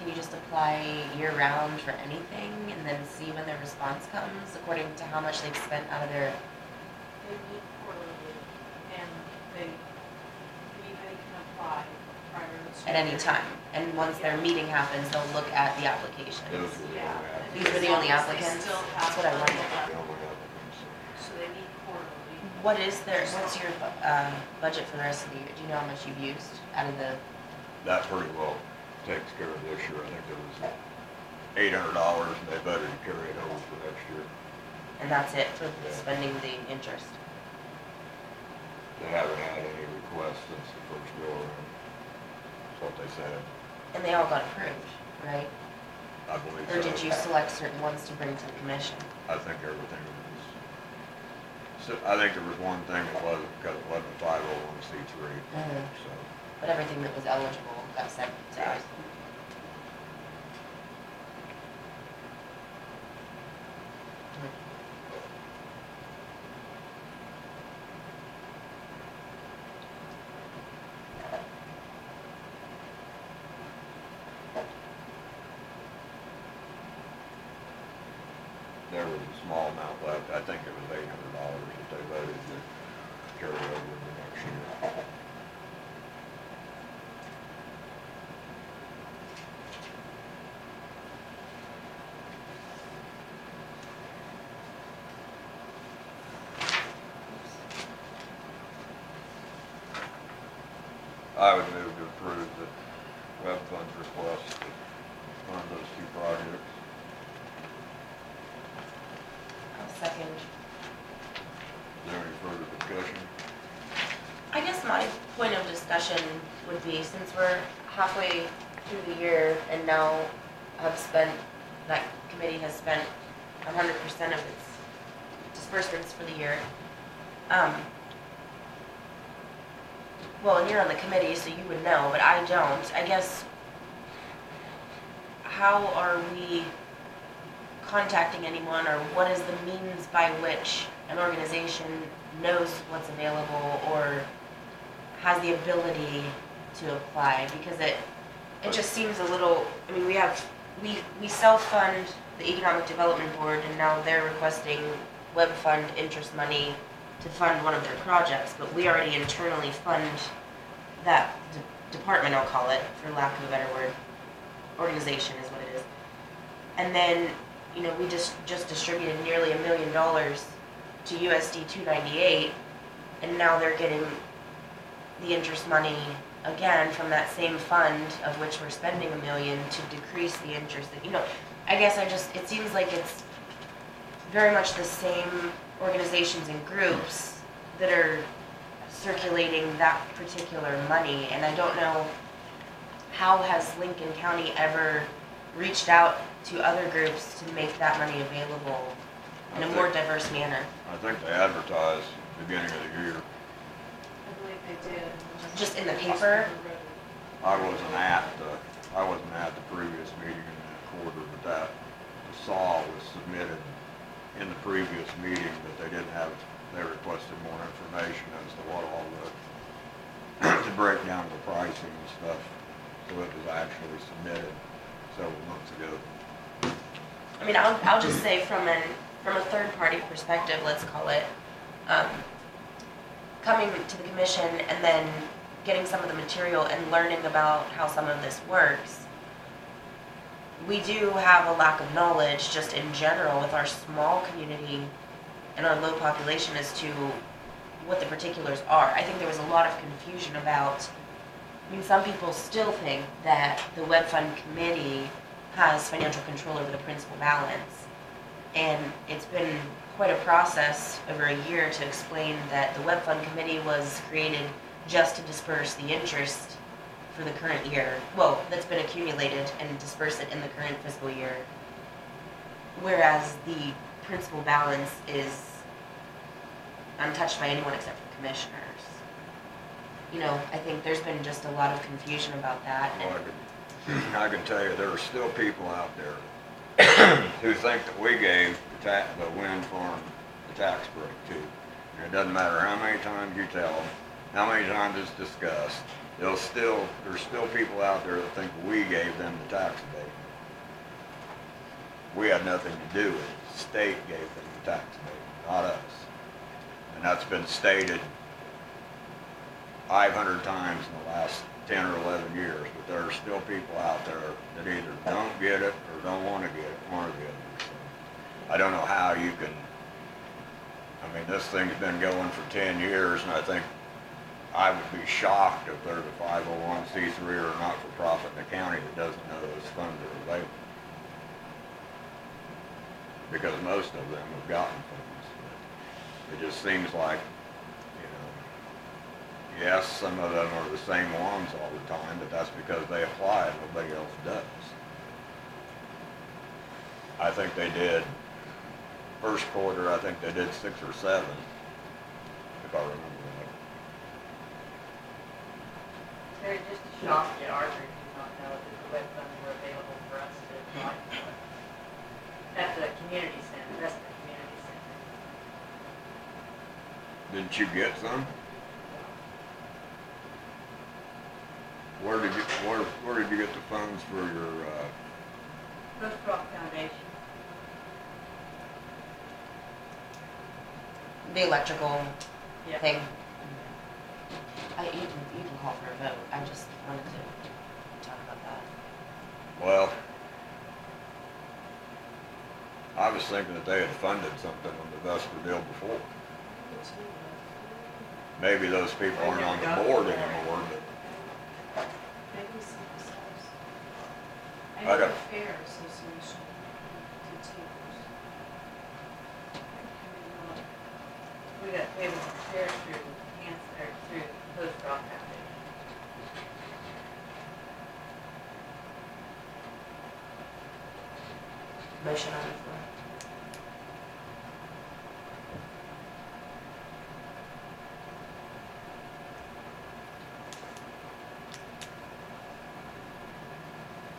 can you just apply year-round for anything and then see when their response comes according to how much they've spent out of their, They meet quarterly, and anybody can apply prior to. at any time? And once their meeting happens, they'll look at the applications. Those were the Yeah. only applicants. These were the only As long as they applicants? still That's have what I the- wondered. The only applicants. So they meet quarterly. What's your budget for the rest of the year? Do you know how much you've used out of the, That pretty well takes care of this year. I think there was $800 and they voted to carry it over for next year. and that's it for Yeah. spending the interest? They haven't had any requests since the first go around. That's what they said. And they all got approved, right? I believe Or so. did you select certain ones to bring to the commission? I think everything was, so I think there was one thing that wasn't, because it wasn't a 501c3, so. But everything that was eligible got sent to us. There was a small amount left. I think it was $800 that they voted to carry over into next year. I would move to approve the web funds request to fund those two projects. I'll second. Is there any further discussion? I guess my point of discussion would be, since we're halfway through the year and now that committee has spent 100% of its disbursements for the year. Well, and you're on the committee, so you would know, but I don't. I guess, how are we contacting anyone, or what is the means by which an organization knows what's available or has the ability to apply? Because it just seems a little, I mean, we self-fund the Economic Development Board, and now they're requesting web fund interest money to fund one of their projects, but we already internally fund that department, I'll call it, for lack of a better word. Organization is what it is. And then, you know, we just distributed nearly $1 million to USD 298, and now they're getting the interest money again from that same fund, of which we're spending $1 million, to decrease the interest. You know, I guess it seems like it's very much the same organizations and groups that are circulating that particular money, and I don't know, how has Lincoln County ever reached out to other groups to make that money available in a more diverse manner? I think they advertised beginning of the year. I believe they did. Just in the paper? I wasn't at the previous meeting in that quarter, but the SAW was submitted in the previous meeting, but they requested more information as to what all to break down the pricing and stuff. So it was actually submitted several months ago. I mean, I'll just say from a third party perspective, let's call it, coming to the commission and then getting some of the material and learning about how some of this works, we do have a lack of knowledge just in general with our small community and our low population as to what the particulars are. I think there was a lot of confusion about, I mean, some people still think that the web fund committee has financial control over the principal balance. And it's been quite a process over a year to explain that the web fund committee was created just to disperse the interest for the current year. Well, that's been accumulated and disperse it in the current fiscal year. Whereas the principal balance is untouched by anyone except for commissioners. You know, I think there's been just a lot of confusion about that. Well, I can tell you, there are still people out there who think that we gave the wind farm the tax break too. And it doesn't matter how many times you tell them, how many times it's discussed, there's still people out there that think we gave them the tax abatement. We had nothing to do with it. The state gave them the tax abatement, not us. And that's been stated 500 times in the last 10 or 11 years, but there are still people out there that either don't get it or don't want to get it, one or the other. So I don't know how you can, I mean, this thing's been going for 10 years, and I think I would be shocked if there's a 501c3 or a not-for-profit in the county that doesn't know those funds are available. Because most of them have gotten funds. It just seems like, yes, some of them are the same ones all the time, but that's because they apply and nobody else does. I think they did, first quarter, I think they did 6 or 7, if I remember right. Terry, just to shock you, Arthur did not know that the web funds were available for us to apply for. At the community center, that's the community center. Didn't you get some? Where did you get the funds for your, Coast Rock Foundation. The electrical Yeah. thing. You can call for a vote. I just wanted to talk about that. well, I was thinking that they had funded something on the Vesper deal before. Maybe those people aren't on the board anymore, but Maybe someplace else. I I know the don't- Fair Association did too. We got tables and chairs through cancer, through Coast Rock Foundation. Motion on the floor.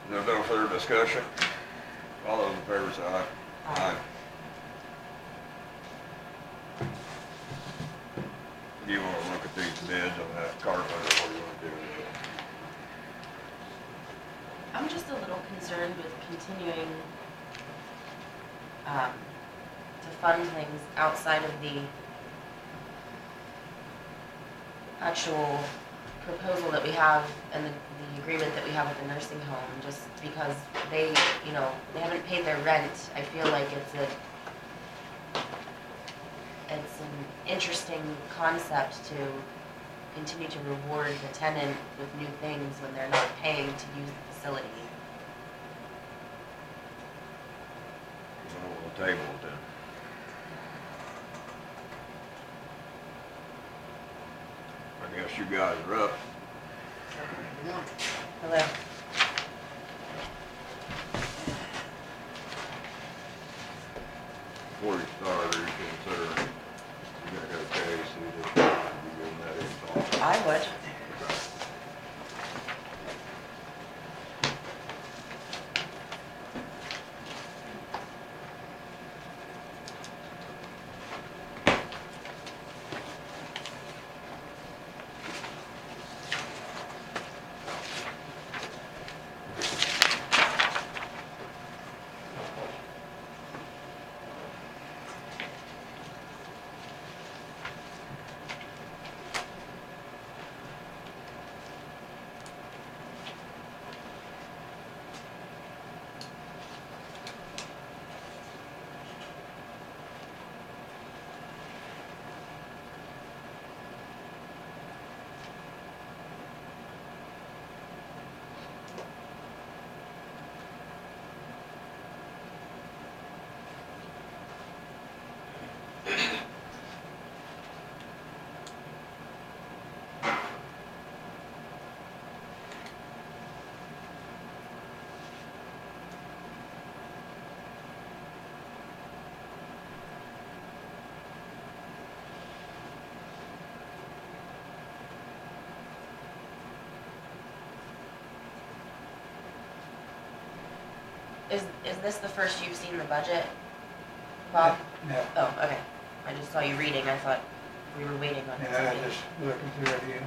there's no further discussion. All those in favor say aye. Aye. Do you want to look at these bids on that carpet, or what do you want to do with it? I'm just a little concerned with continuing to fund things outside of the actual proposal that we have and the agreement that we have with the nursing home, just because they haven't paid their rent. I feel like it's an interesting concept to continue to reward the tenant with new things when they're not paying to use the facility. Well, we'll table it then. I guess you guys are up. Hello. Before you start, are you considering, you gonna go KAC this year? You giving that any thought? I would. Okay. Is this the first you've seen the budget, Bob? No, Oh, okay. I just saw you reading. I thought we were waiting on yeah, I something. just looking through it again.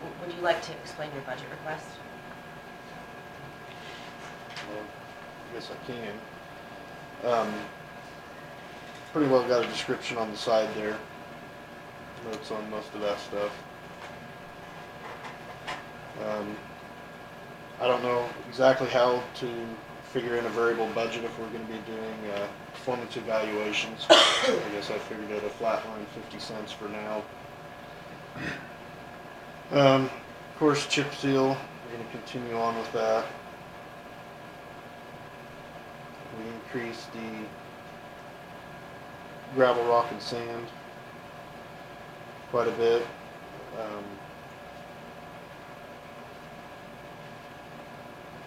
Would you like to explain your budget request? Well, I guess I can. Pretty well got a description on the side there. Notes on most of that stuff. I don't know exactly how to figure in a variable budget if we're gonna be doing, performance evaluations. I guess I figured at a flat line 50 cents for now. Of course, chip seal, we're gonna continue on with that. We increased the gravel, rock, and sand quite a bit.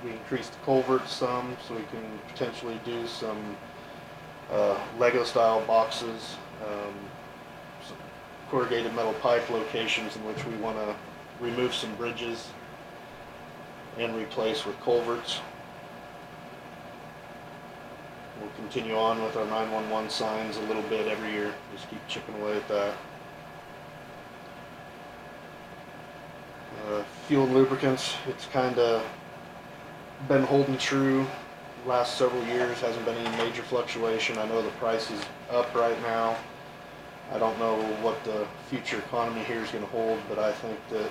We increased the culverts some, so we can potentially do some Lego style boxes, some corrugated metal pipe locations in which we want to remove some bridges and replace with culverts. We'll continue on with our 911 signs a little bit every year, just keep chipping away at that. Fuel and lubricants, it's kind of been holding true the last several years, hasn't been any major fluctuation. I know the price is up right now. I don't know what the future economy here is going to hold, but I think that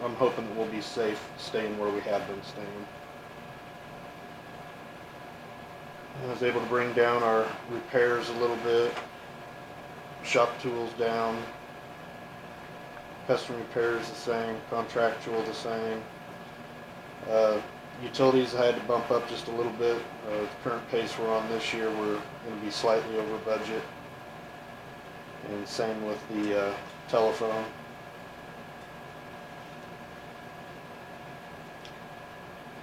I'm hoping that we'll be safe staying where we have been staying. I was able to bring down our repairs a little bit, shop tools down, custom repairs the same, contractual the same. Utilities I had to bump up just a little bit. The current pace we're on this year, we're going to be slightly over budget. And same with the telephone.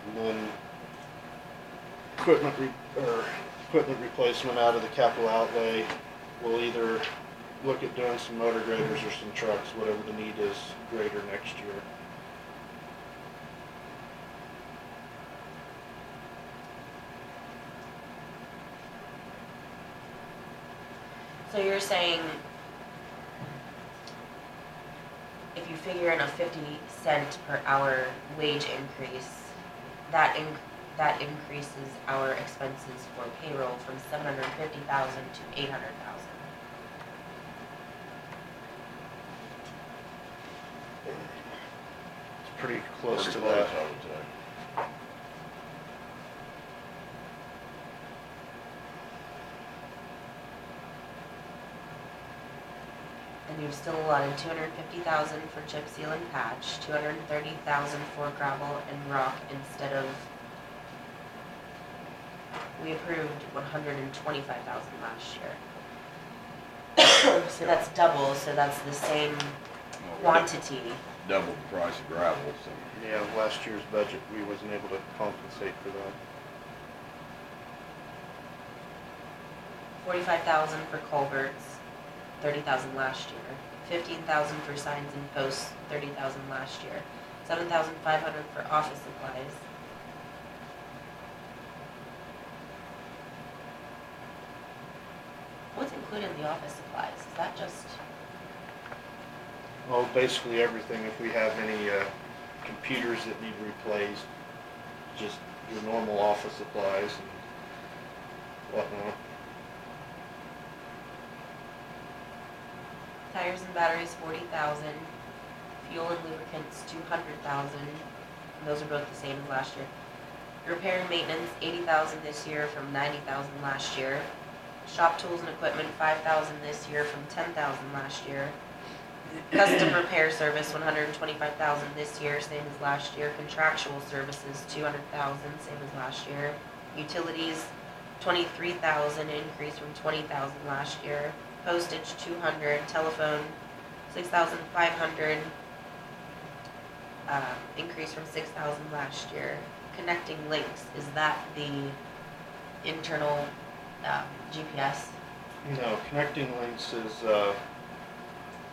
And then equipment replacement out of the capital outlay. We'll either look at doing some motor graders or some trucks, whatever the need is greater next year. So you're saying if you figure in a 50-cent per hour wage increase, that increases our expenses for payroll from $750,000 to $800,000. It's pretty close Pretty to close, that. I would say. And you've still allotted $250,000 for chip seal and patch, $230,000 for gravel and rock instead of, we approved $125,000 last year. So that's double, so that's the same quantity. Double the price of gravel, so. Yeah, last year's budget, we wasn't able to compensate for that. $45,000 for culverts, $30,000 last year. $15,000 for signs and posts, $30,000 last year. $7,500 for office supplies. What's included in the office supplies? Is that just, Well, basically everything, if we have any computers that need replaced, just your normal office supplies and whatnot. tires and batteries, $40,000. Fuel and lubricants, $200,000. And those are both the same as last year. Repair and maintenance, $80,000 this year from $90,000 last year. Shop tools and equipment, $5,000 this year from $10,000 last year. Custom repair service, $125,000 this year, same as last year. Contractual services, $200,000, same as last year. Utilities, $23,000, increase from $20,000 last year. Postage, $200. Telephone, $6,500, increase from $6,000 last year. Connecting links, is that the internal GPS? No, connecting links is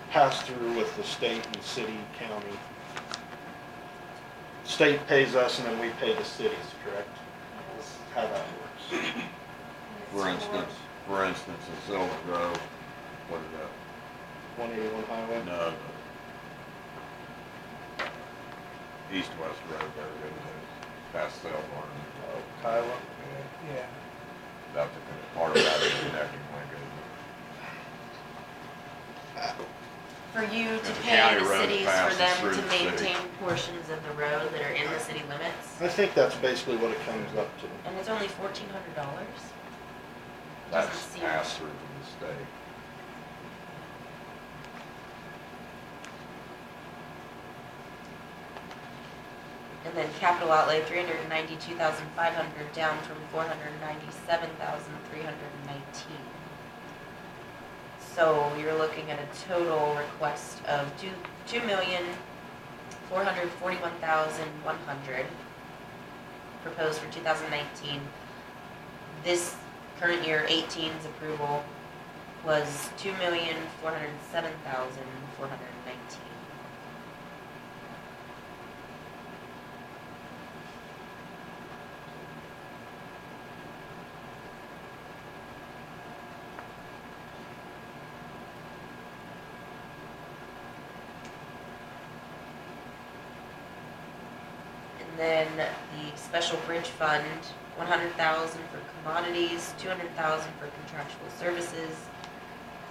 pass through with the state and city, county. State pays us and then we pay the cities, correct? That's how that works. For instance, in Silver Grove, what is that? 181 highway? No, east-west road there, isn't it? Past Sale Barn. Oh, Kyla? Yeah. Yeah. That's a, part of that is connecting link, isn't it? For you to If the pay county the road cities for passes them through to the city. maintain portions of the road that are in the city limits, I think that's basically what it comes up to. and it's only $1,400? That's Doesn't seem- passed through from the state. And then capital outlay, 392,500, down from 497,319. So you're looking at a total request of 2,441,100 proposed for 2019. This current year, 18's approval was 2,407,419. And then the special bridge fund, 100,000 for commodities, 200,000 for contractual services,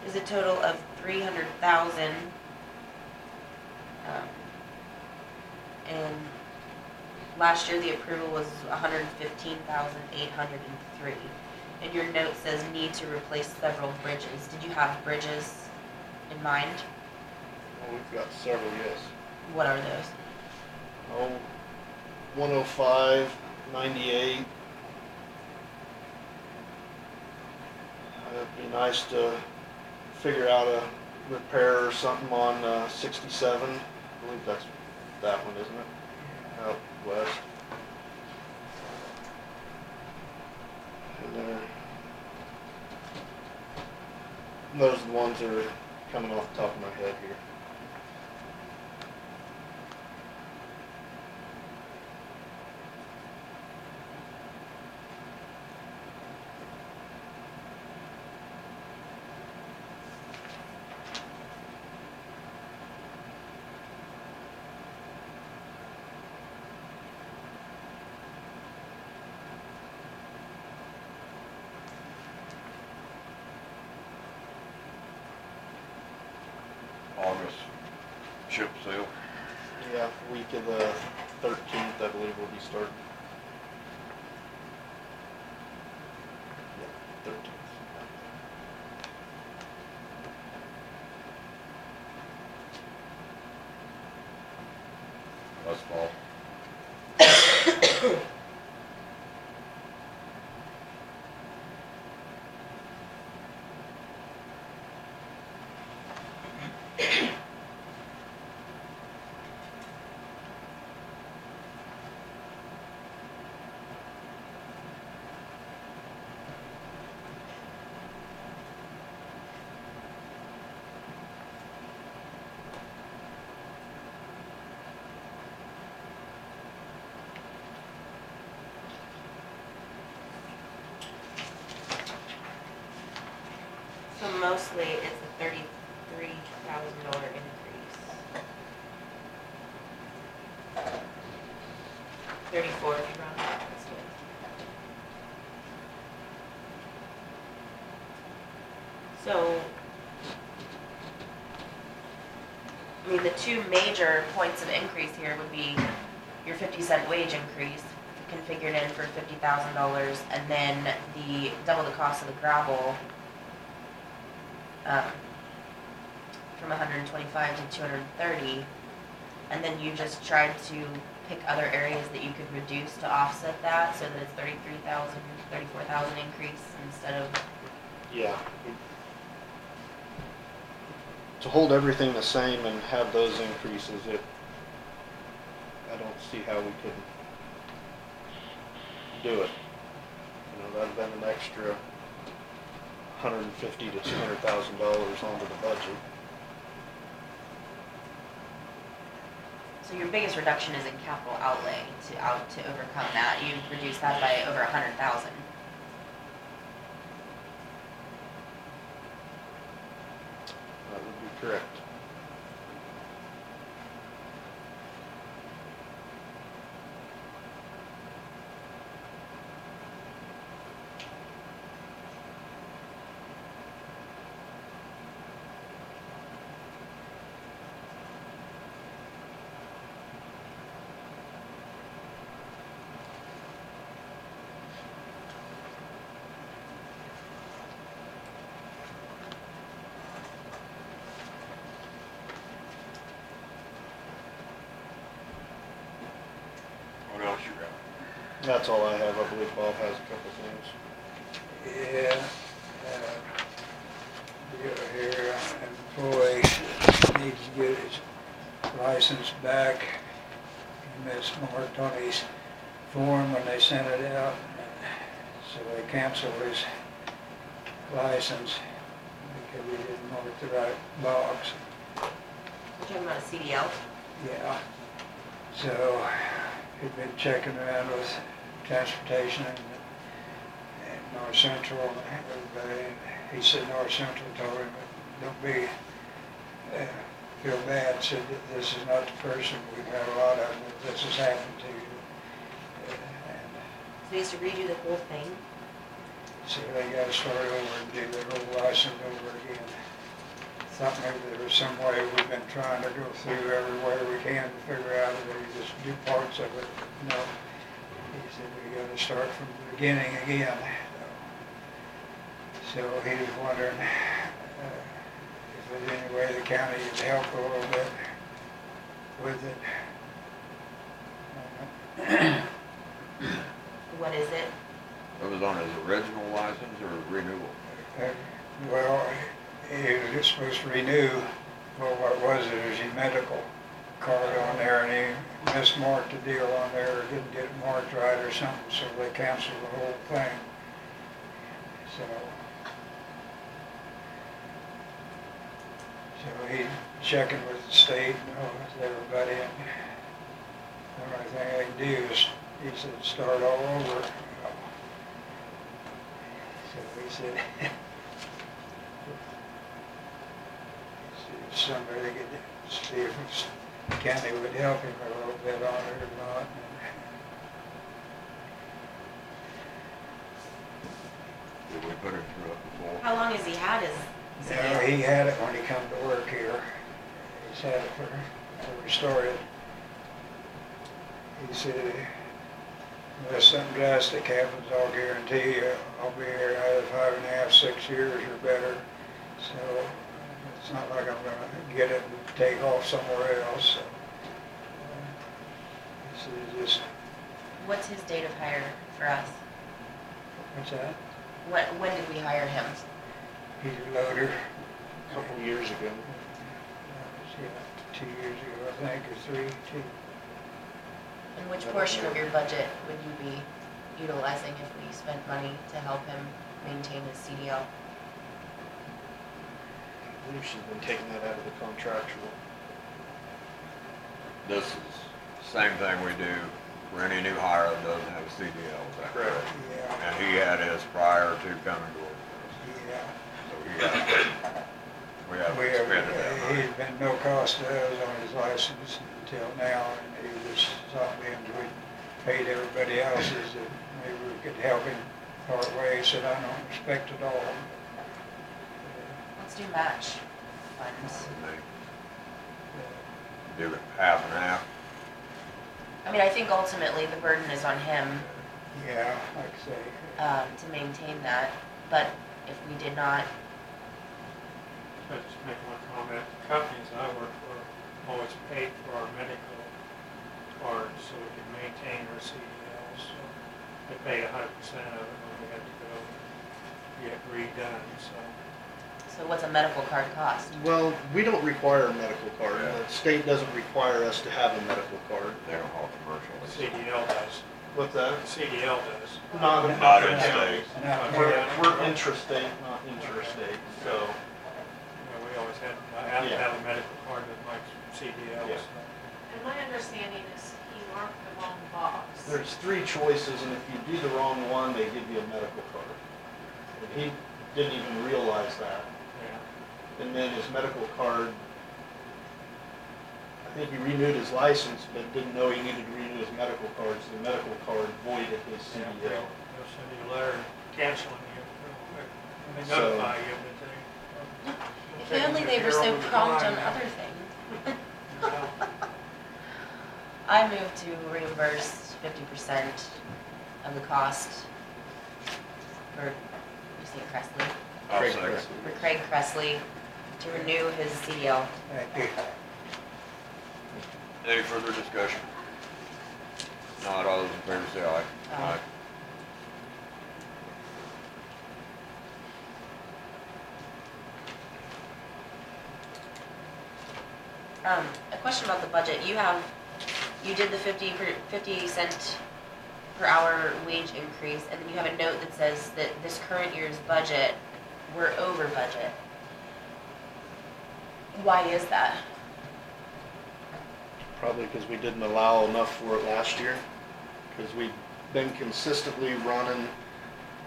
is a total of 300,000. And last year the approval was 115,803. And your note says need to replace several bridges. Did you have bridges in mind? Well, we've got several, yes. What are those? Oh, 105, 98. It'd be nice to figure out a repair or something on 67. I believe that's that one, isn't it? Out west. And those are the ones that are coming off the top of my head here. August, ship sale. Yeah, week of the 13th, I believe, will be starting. Yeah, 13th. Last fall. So mostly it's a $33,000 increase. 34 if you round it up this way. So, I mean, the two major points of increase here would be your 50-cent wage increase, configured in for $50,000, and then the double the cost of the gravel, from 125 to 230, and then you just tried to pick other areas that you could reduce to offset that, so that it's 33,000, 34,000 increase instead of. Yeah. To hold everything the same and have those increases, I don't see how we could do it. You know, that'd have been an extra $150,000 to $200,000 onto the budget. So your biggest reduction is in capital outlay to overcome that. You reduce that by over 100,000. That would be correct. What else you got? That's all I have. I believe Bob has a couple things. Yeah, deal here, employee needs to get his license back. He mismarked on his form when they sent it out, so they canceled his license because he didn't mark the right box. You're talking about a CDL? Yeah, so he'd been checking around with transportation and North Central and everybody, and he said North Central told him, don't be, feel bad, said that this is not the person, we've had a lot of them, that this has happened to you. And So he has to redo the whole thing? so they gotta start over and do their whole license over again. Thought maybe there was some way, we've been trying to go through everywhere we can to figure out if they just do parts of it, no. He said we gotta start from the beginning again. So he was wondering if there's any way the county could help a little bit with it. What is it? It was on his original license or renewal? Well, he was supposed to renew, well, what was it, was his medical card on there, and he mismarked the deal on there, or didn't get it marked right or something, so they canceled the whole thing. So he's checking with the state, with everybody, and the only thing they can do is, he said, start all over. So he said, if somebody could see if the county would help him a little bit on it or not. Did we put him through it before? How long has he had his No, CDL? he had it when he come to work here. He's had it for we started. He said, unless something drastic happens, I'll guarantee you, I'll be here another 5.5, 6 years or better. So it's not like I'm gonna get it and take off somewhere else. So, he said, just, What's his date of hire for us? what's that? When did we hire him? He's a loader. A couple years ago. 2 years ago, I think, or 3, 2. And which portion of your budget would you be utilizing if we spent money to help him maintain his CDL? I believe she's been taking that out of the contractual. This is the same thing we do for any new hire that doesn't have a CDL, is that correct? Yeah, And he had his prior to coming to work for us. yeah. So we haven't expended that money. He's been no cost to us on his license until now, and he just thought we paid everybody else's, that maybe we could help him part way, said, I don't expect it all. Let's do match funds. And they do it half and half. I mean, I think ultimately the burden is on him Yeah, like I say, to maintain that, but if we did not, Can I just make one comment? The companies I work for always paid for our medical cards so we could maintain our CDLs. So they paid 100% of it when we had to go get redone, so. so what's a medical card cost? Well, we don't require a medical card. Yeah. The state doesn't require us to have a medical card. They don't haul commercial. CDL does. What's that? CDL does. Not Not not in in state. Not We're interstate, not interstate, so. You know, we always had, I have to Yeah. have a medical card with my CDL, Yeah. so. And my understanding is he marked the wrong box. There's 3 choices, and if you do the wrong one, they give you a medical card. And he didn't even realize that. Yeah. And then his medical card, I think he renewed his license, but didn't know he needed to renew his medical card, so the medical card voided his CDL. They'll send you a letter canceling you real quick. And they So- notify you, but they. If only they were so prompt on other things. I move to reimburse 50% of the cost for, you say Cressley? I'll Craig second. Presley. For Craig Cressley to renew his CDL. thank you. Any further discussion? Not all those in favor say aye. Aye. A question about the budget. You did the 50 cent per hour wage increase, and then you have a note that says that this current year's budget, we're over budget. Why is that? Probably because we didn't allow enough for it last year, because we've been consistently running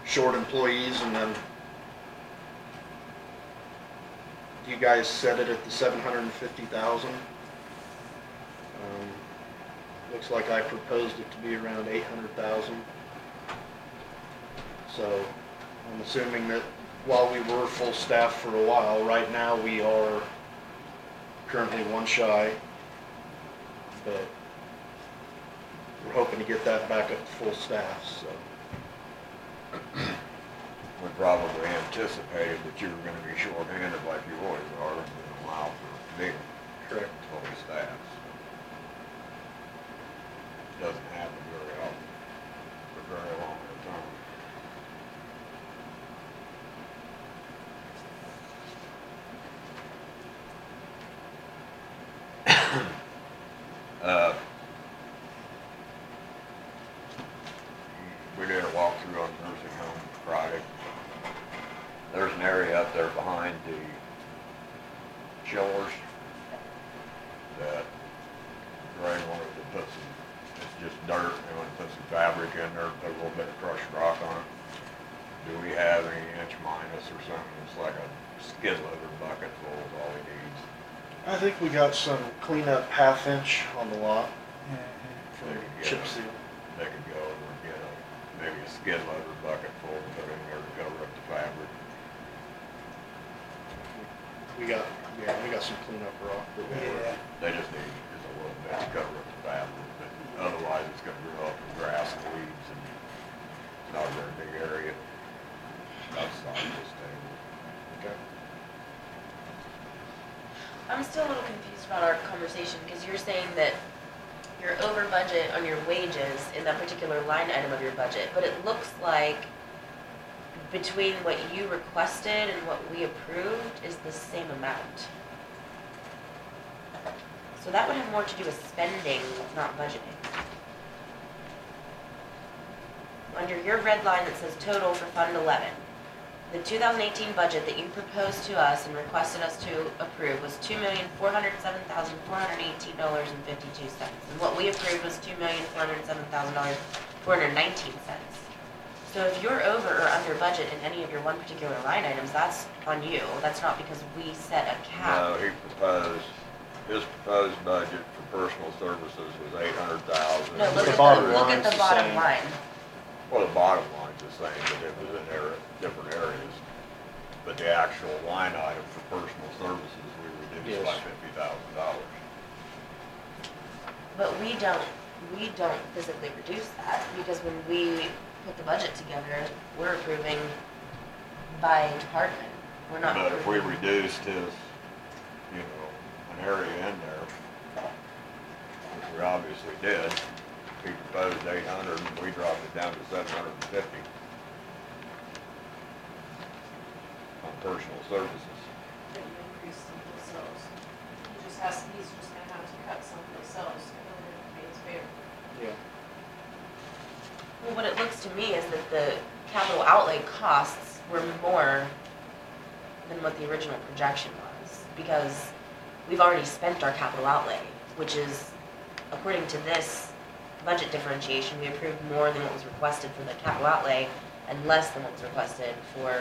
short employees, and then you guys set it at the 750,000. Looks like I proposed it to be around 800,000. So I'm assuming that while we were full staff for a while, right now we are currently one shy, but we're hoping to get that back up to full staff, so. We probably anticipated that you were gonna be short-handed like you always are, and didn't allow for big, Correct. fully staffs. Doesn't happen very often, for very long at a time. We did a walkthrough on the nursing home Friday. There's an area up there behind the chillers that Ray wanted to put some, it's just dirt, they want to put some fabric in there, put a little bit of crushed rock on it. Do we have any inch minus or something? It's like a skid loader bucket full is all he needs. I think we got some cleanup half-inch on the lot for They could get chip a- seal. They could go over and get maybe a skid loader bucket full and put in there to cover up the fabric. We got some cleanup rock that we were. Yeah, They just need just a little bit to cover up the fabric, but otherwise it's gonna grow up with grass and weeds and it's not a very big area. Outside this table. Okay. I'm still a little confused about our conversation, because you're saying that you're over budget on your wages in that particular line item of your budget, but it looks like between what you requested and what we approved is the same amount. So that would have more to do with spending, not budgeting. Under your red line that says total for Fund 11, the 2018 budget that you proposed to us and requested us to approve was $2,407,418.52. And what we approved was $2,407,419. So if you're over or under budget in any of your one particular line items, that's on you. That's not because we set a cap. No, his proposed budget for personal services was 800,000. No, look The at bottom look at line's the the bottom same. line. Well, the bottom line's the same, but it was in different areas. But the actual line item for personal services, we reduced by Yes. $50,000. But we don't physically reduce that, because when we put the budget together, we're approving by department. We're not But if we approving. reduced his, an area in there, which we obviously did, he proposed 800 and we dropped it down to 750 on personal services. That you increase someplace else. He's just gonna have to cut someplace else in order to pay his fair. Yeah. Well, what it looks to me is that the capital outlay costs were more than what the original projection was, because we've already spent our capital outlay, which is, according to this budget differentiation, we approved more than what was requested for the capital outlay and less than what was requested for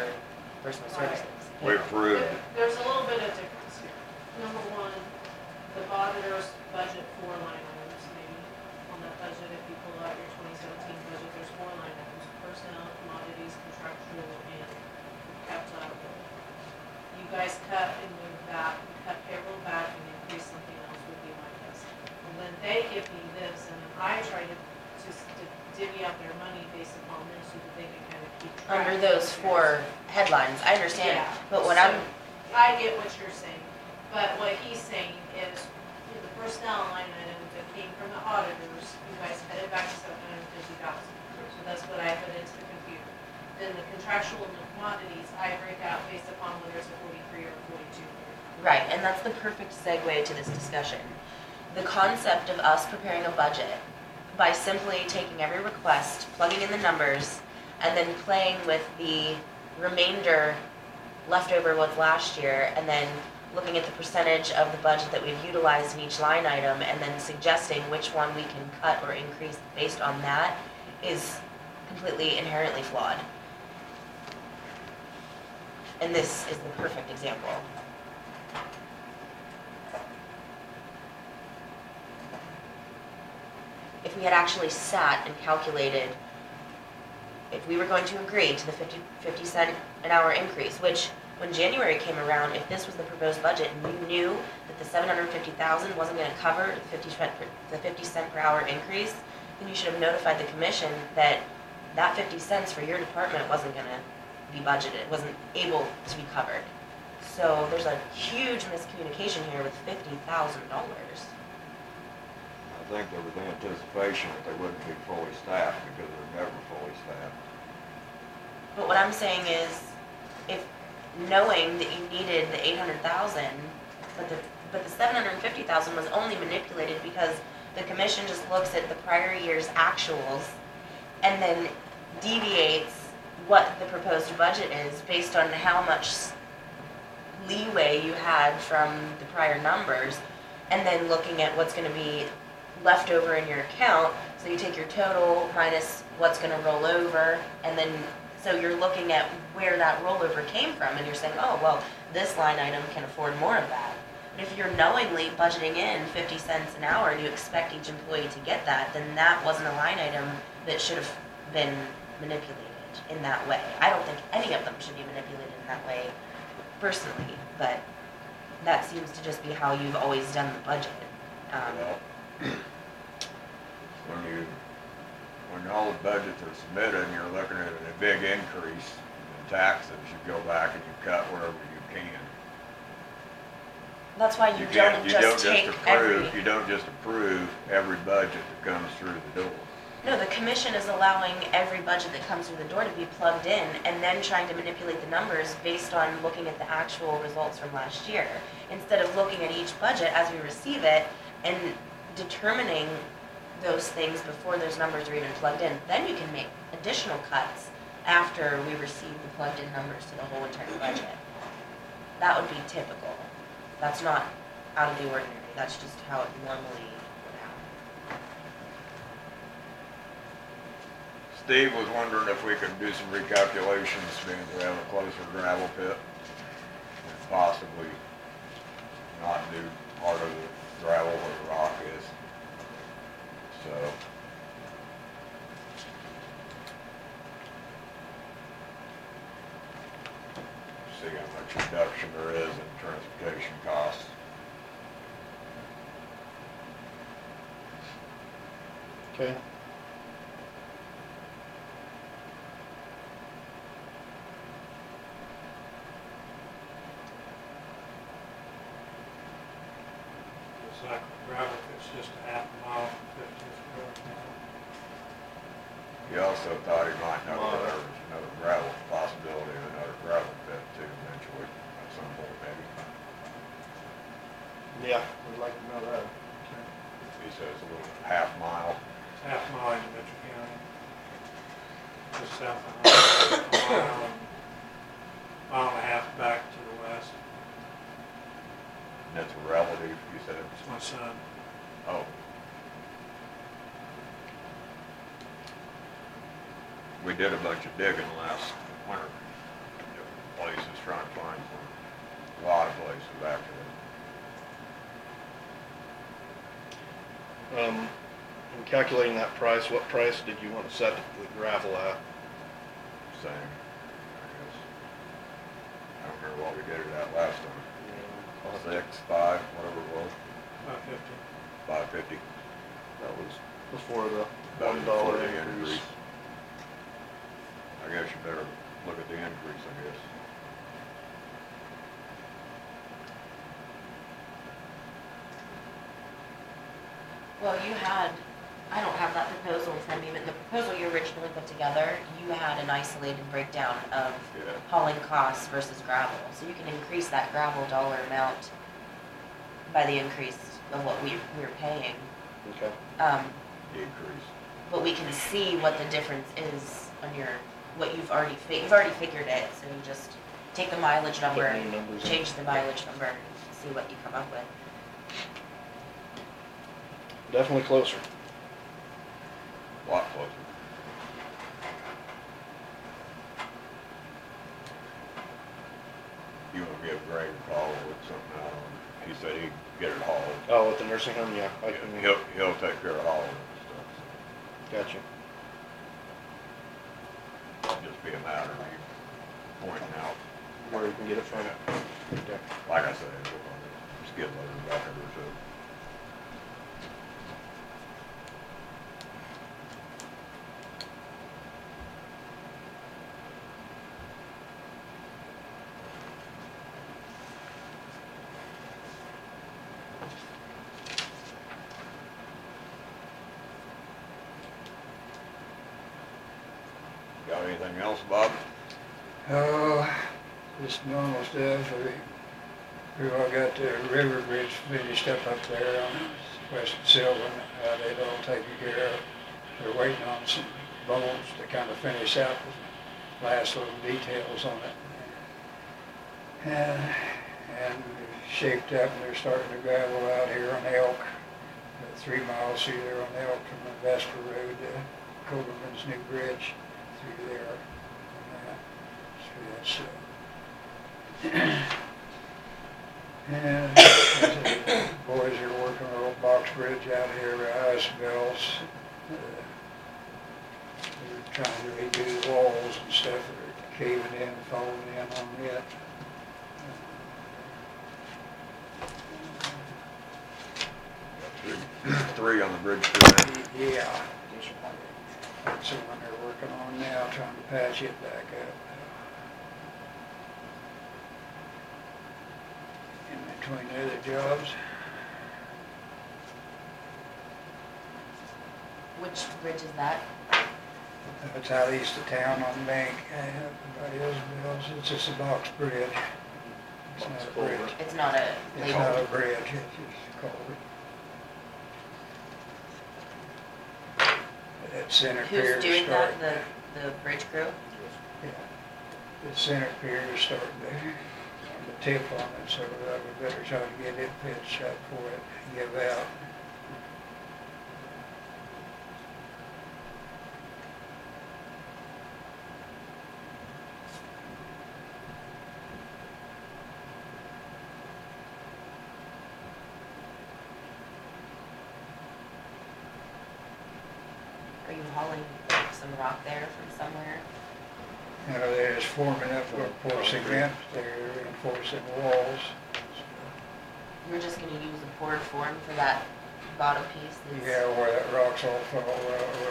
personal Right. services. We approved, There's a little bit of difference here. Number one, the auditor's budget 4 line items maybe. On that budget, if you pull out your 2017 budget, there's 4 line items: personnel, commodities, contractual, and capital outlay. You guys cut and move that, you cut payroll back and increase something else would be my guess. And then they give me this, and then I try to divvy out their money based upon this so that they can kind of keep track. Under of those theirs. 4 headlines, I understand, Yeah, but what so I'm, I get what you're saying, but what he's saying is, the personnel line item that came from the auditors, you guys headed back to 750,000. So that's what I put into the computer. Then the contractual and the commodities, I break out based upon whether it's a 43 or a 42. Right, and that's the perfect segue to this discussion. The concept of us preparing a budget by simply taking every request, plugging in the numbers, and then playing with the remainder left over what's last year, and then looking at the percentage of the budget that we've utilized in each line item, and then suggesting which one we can cut or increase based on that, is completely inherently flawed. And this is the perfect example. If we had actually sat and calculated if we were going to agree to the 50 cent an hour increase, which when January came around, if this was the proposed budget and you knew that the 750,000 wasn't going to cover the 50 cent per hour increase, then you should have notified the commission that that 50 cents for your department wasn't going to be budgeted, wasn't able to be covered. So there's a huge miscommunication here with $50,000. I think there was anticipation that they wouldn't be fully staffed because they're never fully staffed. But what I'm saying is, if knowing that you needed the 800,000, but the 750,000 was only manipulated because the commission just looks at the prior year's actuals and then deviates what the proposed budget is based on how much leeway you had from the prior numbers, and then looking at what's going to be left over in your account. So you take your total minus what's going to roll over, and then so you're looking at where that rollover came from, and you're saying, oh, well, this line item can afford more of that. But if you're knowingly budgeting in 50 cents an hour and you expect each employee to get that, then that wasn't a line item that should have been manipulated in that way. I don't think any of them should be manipulated in that way personally, but that seems to just be how you've always done the budget. Well, when all the budgets are submitted and you're looking at a big increase in taxes, you go back and you cut wherever you can. That's why you don't just take every... You don't just approve every budget that comes through the door. No, the commission is allowing every budget that comes through the door to be plugged in and then trying to manipulate the numbers based on looking at the actual results from last year, instead of looking at each budget as we receive it and determining those things before those numbers are even plugged in. Then you can make additional cuts after we receive the plugged in numbers to the whole entire budget. That would be typical. That's not out of the ordinary. That's just how it normally would happen. Steve was wondering if we could do some recalculations, being we have a closer gravel pit, and possibly not do part of the gravel where the rock is. So, see how much reduction there is in transportation costs. Okay. It's like gravel, it's just a half a mile from 50th Road now. He also thought he might know that there was another gravel, possibility of another gravel pit too eventually, at some point maybe. Yeah, we'd like to know that. He says a little half mile. It's half a mile into Mitchell County. Just south of Huntsville, a mile and a half back to the west. And that's a relative, you said? It's my son. Oh. We did a bunch of digging last winter, different places, trying to find some, a lot of places actually. In calculating that price, what price did you want to set the gravel at? Same, I guess. I don't remember what we did it at last time. 6, 5, whatever it was. 550. $5.50. That was before the That was $1 before the increase. I guess you better look at the increase, I guess. Well, you had, I don't have that proposal in front of me, but the proposal you originally put together, you had an isolated breakdown of Yeah. hauling costs versus gravel. So you can increase that gravel dollar amount by the increase of what we're paying. Okay. Decrease. But we can see what the difference is on your, what you've already figured it, so you just take the mileage number, Put new numbers in. change the mileage number, and see what you come up with. Definitely closer. Lot closer. You wanna give Greg a call with something out on, he said he'd get it hauled. Oh, at the nursing home, yeah. I can, He'll take care of hauling and stuff, gotcha. so just be a matter of you pointing out. Where you can get it from. Okay. Like I said, just get a little bucket or two. Got anything else, Bob? Oh, just normal stuff. We all got the river bridge finished up there on West Sylvan. They'd all taken care of. They're waiting on some bolts to kind of finish out the last little details on it. And shaped up, and they're starting to gravel out here on Elk. 3 miles through there on Elk from the Vesper Road to Coleman's new bridge through there. So and the boys are working on a little box bridge out here by Icebells. They're trying to redo the walls and stuff that are caving in and falling in on it. Three on the bridge too. Yeah. That's the one they're working on now, trying to patch it back up. In between the other jobs. Which bridge is that? It's out east of town on the bank, by Isabel's. It's just a box bridge. It's not a bridge. It's not a It's label. not a bridge, it's just called it. That center pier Who's doing starting. that, the bridge crew? Yeah. The center pier is starting to, on the tip on it, so we better try to get it pitched up for it to give out. Are you hauling some rock there from somewhere? You know, they're just forming up for pour cement, they're reinforcing walls. You're just gonna use a poured form for that bottom piece that's... Yeah, where that rock's all fall, we'll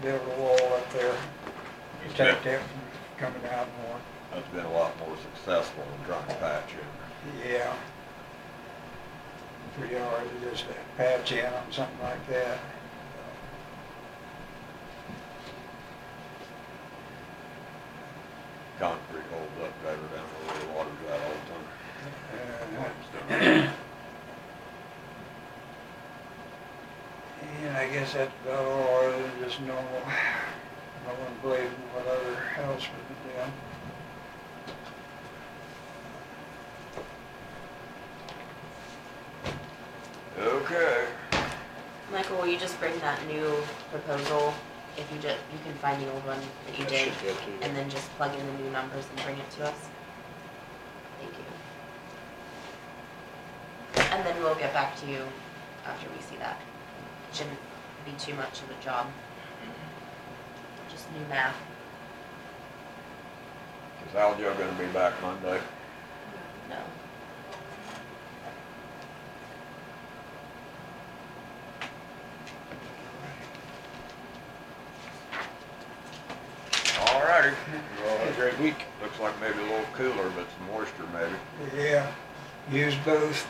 build a wall up there, protect that from coming out more. That's been a lot more successful than trying to patch in. Yeah. Pretty hard to just patch in on something like that. Concrete holds up better down where the water's at all the time. And I guess that's about all, other than just normal, no one believing what other else would be done. Okay. Michael, will you just bring that new proposal, if you can find the old one that you That did, should go to you. and then just plug in the new numbers and bring it to us? Thank you. And then we'll get back to you after we see that. Shouldn't be too much of a job. Just new math. Is Aljo gonna be back Monday? No. Alrighty. Well, have a great week. Looks like maybe a little cooler, but some moisture maybe. Yeah, use both.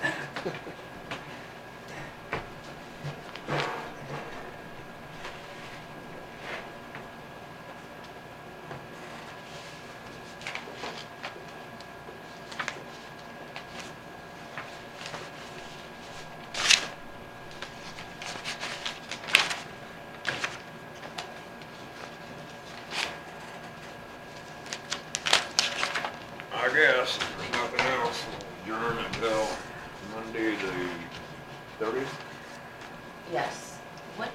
What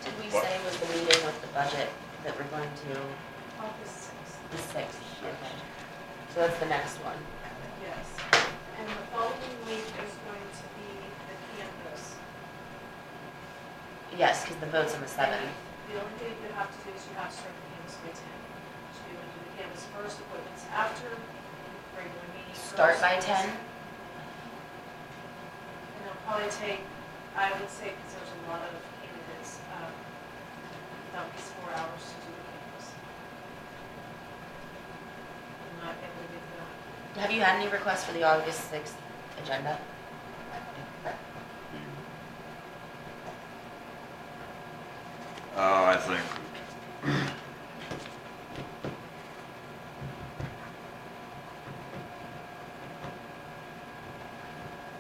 did we What? say was the meeting with the budget that we're going to, August 6th. the 6th? Okay. So that's the next one. Yes. And the following week is going to be the campus. Yes, because the vote's on the 7th. The only thing you have to do is you have to start the canvas by 10. So you would do the canvas first, appointments after, regular meeting first. Start by 10? And it'll probably take, I would say, because there's a lot of candidates, about least 4 hours to do the canvas. I'm not able to get that. Have you had any requests for the August 6th agenda? I think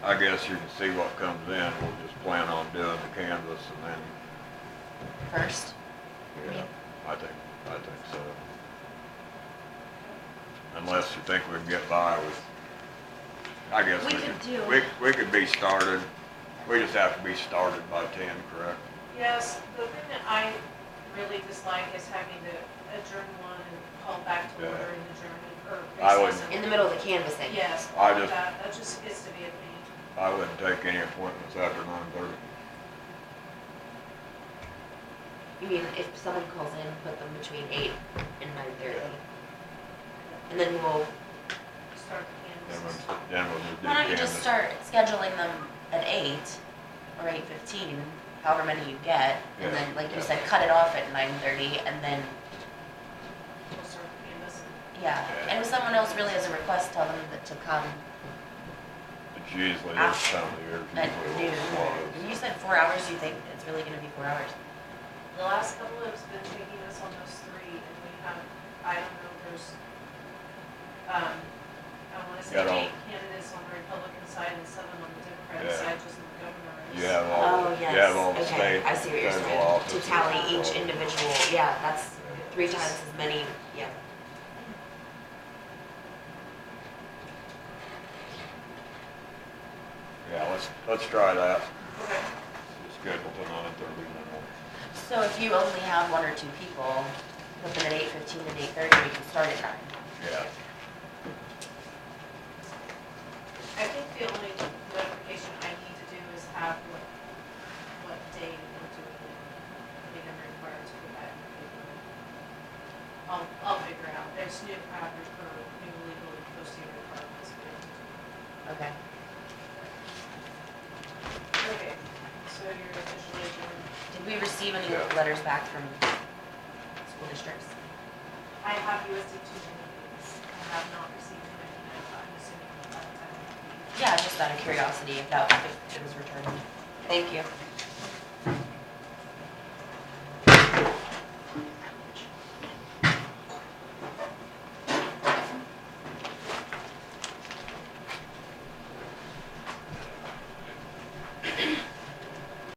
I guess you can see what comes in. We'll just plan on doing the canvas and then, First? yeah, I think so. Unless you think we can get by with, I guess We could do. we could be started. We just have to be started by 10, correct? Yes, the thing that I really dislike is having to adjourn one and call back to order and adjourn or I would- recess. In the middle of the canvassing? Yes, I all of just- that just gets to be a pain. I wouldn't take any appointments after 9:30. You mean if someone calls in, put them between 8 and 9:30? And then we'll, Start the Then canvas. we'll just do why don't you canvas. just start scheduling them at 8 or 8:15, however many you get, Yeah, and then, like you yeah. said, cut it off at 9:30, and then, We'll start the canvas. yeah. Yeah. And if someone else really has a request, tell them that to come It's usually this time of the year. it's at usually a noon. little slow. And you said 4 hours, you think it's really gonna be 4 hours? The last couple have been taking us almost 3, and we have, I don't know, there's, I wanna say Got all- 8 candidates on the Republican side and 7 on the Democratic Yeah. side, just in the governor race. You have all, Oh, the- yes. you have all the Okay, state, I see what you're federal saying. offices. To tally each all- individual, yeah, that's 3 times as many, yeah. Yeah, let's try that. Okay. Schedule to 9:30 and then we'll. So if you only have 1 or 2 people, put them at 8:15 and 8:30, we can start at 9. Yeah. I think the only notification I need to do is have what day we're doing it. I think I'm required to put that in the paper. I'll figure out. There's new average or new legally posting requirements. Okay. Okay, so you're officially adjourned. Did we receive any Yeah. letters back from school districts? I have USD 2 meetings. I have not received any. I'm assuming by the time. Yeah, just out of curiosity if it was returned. Thank you.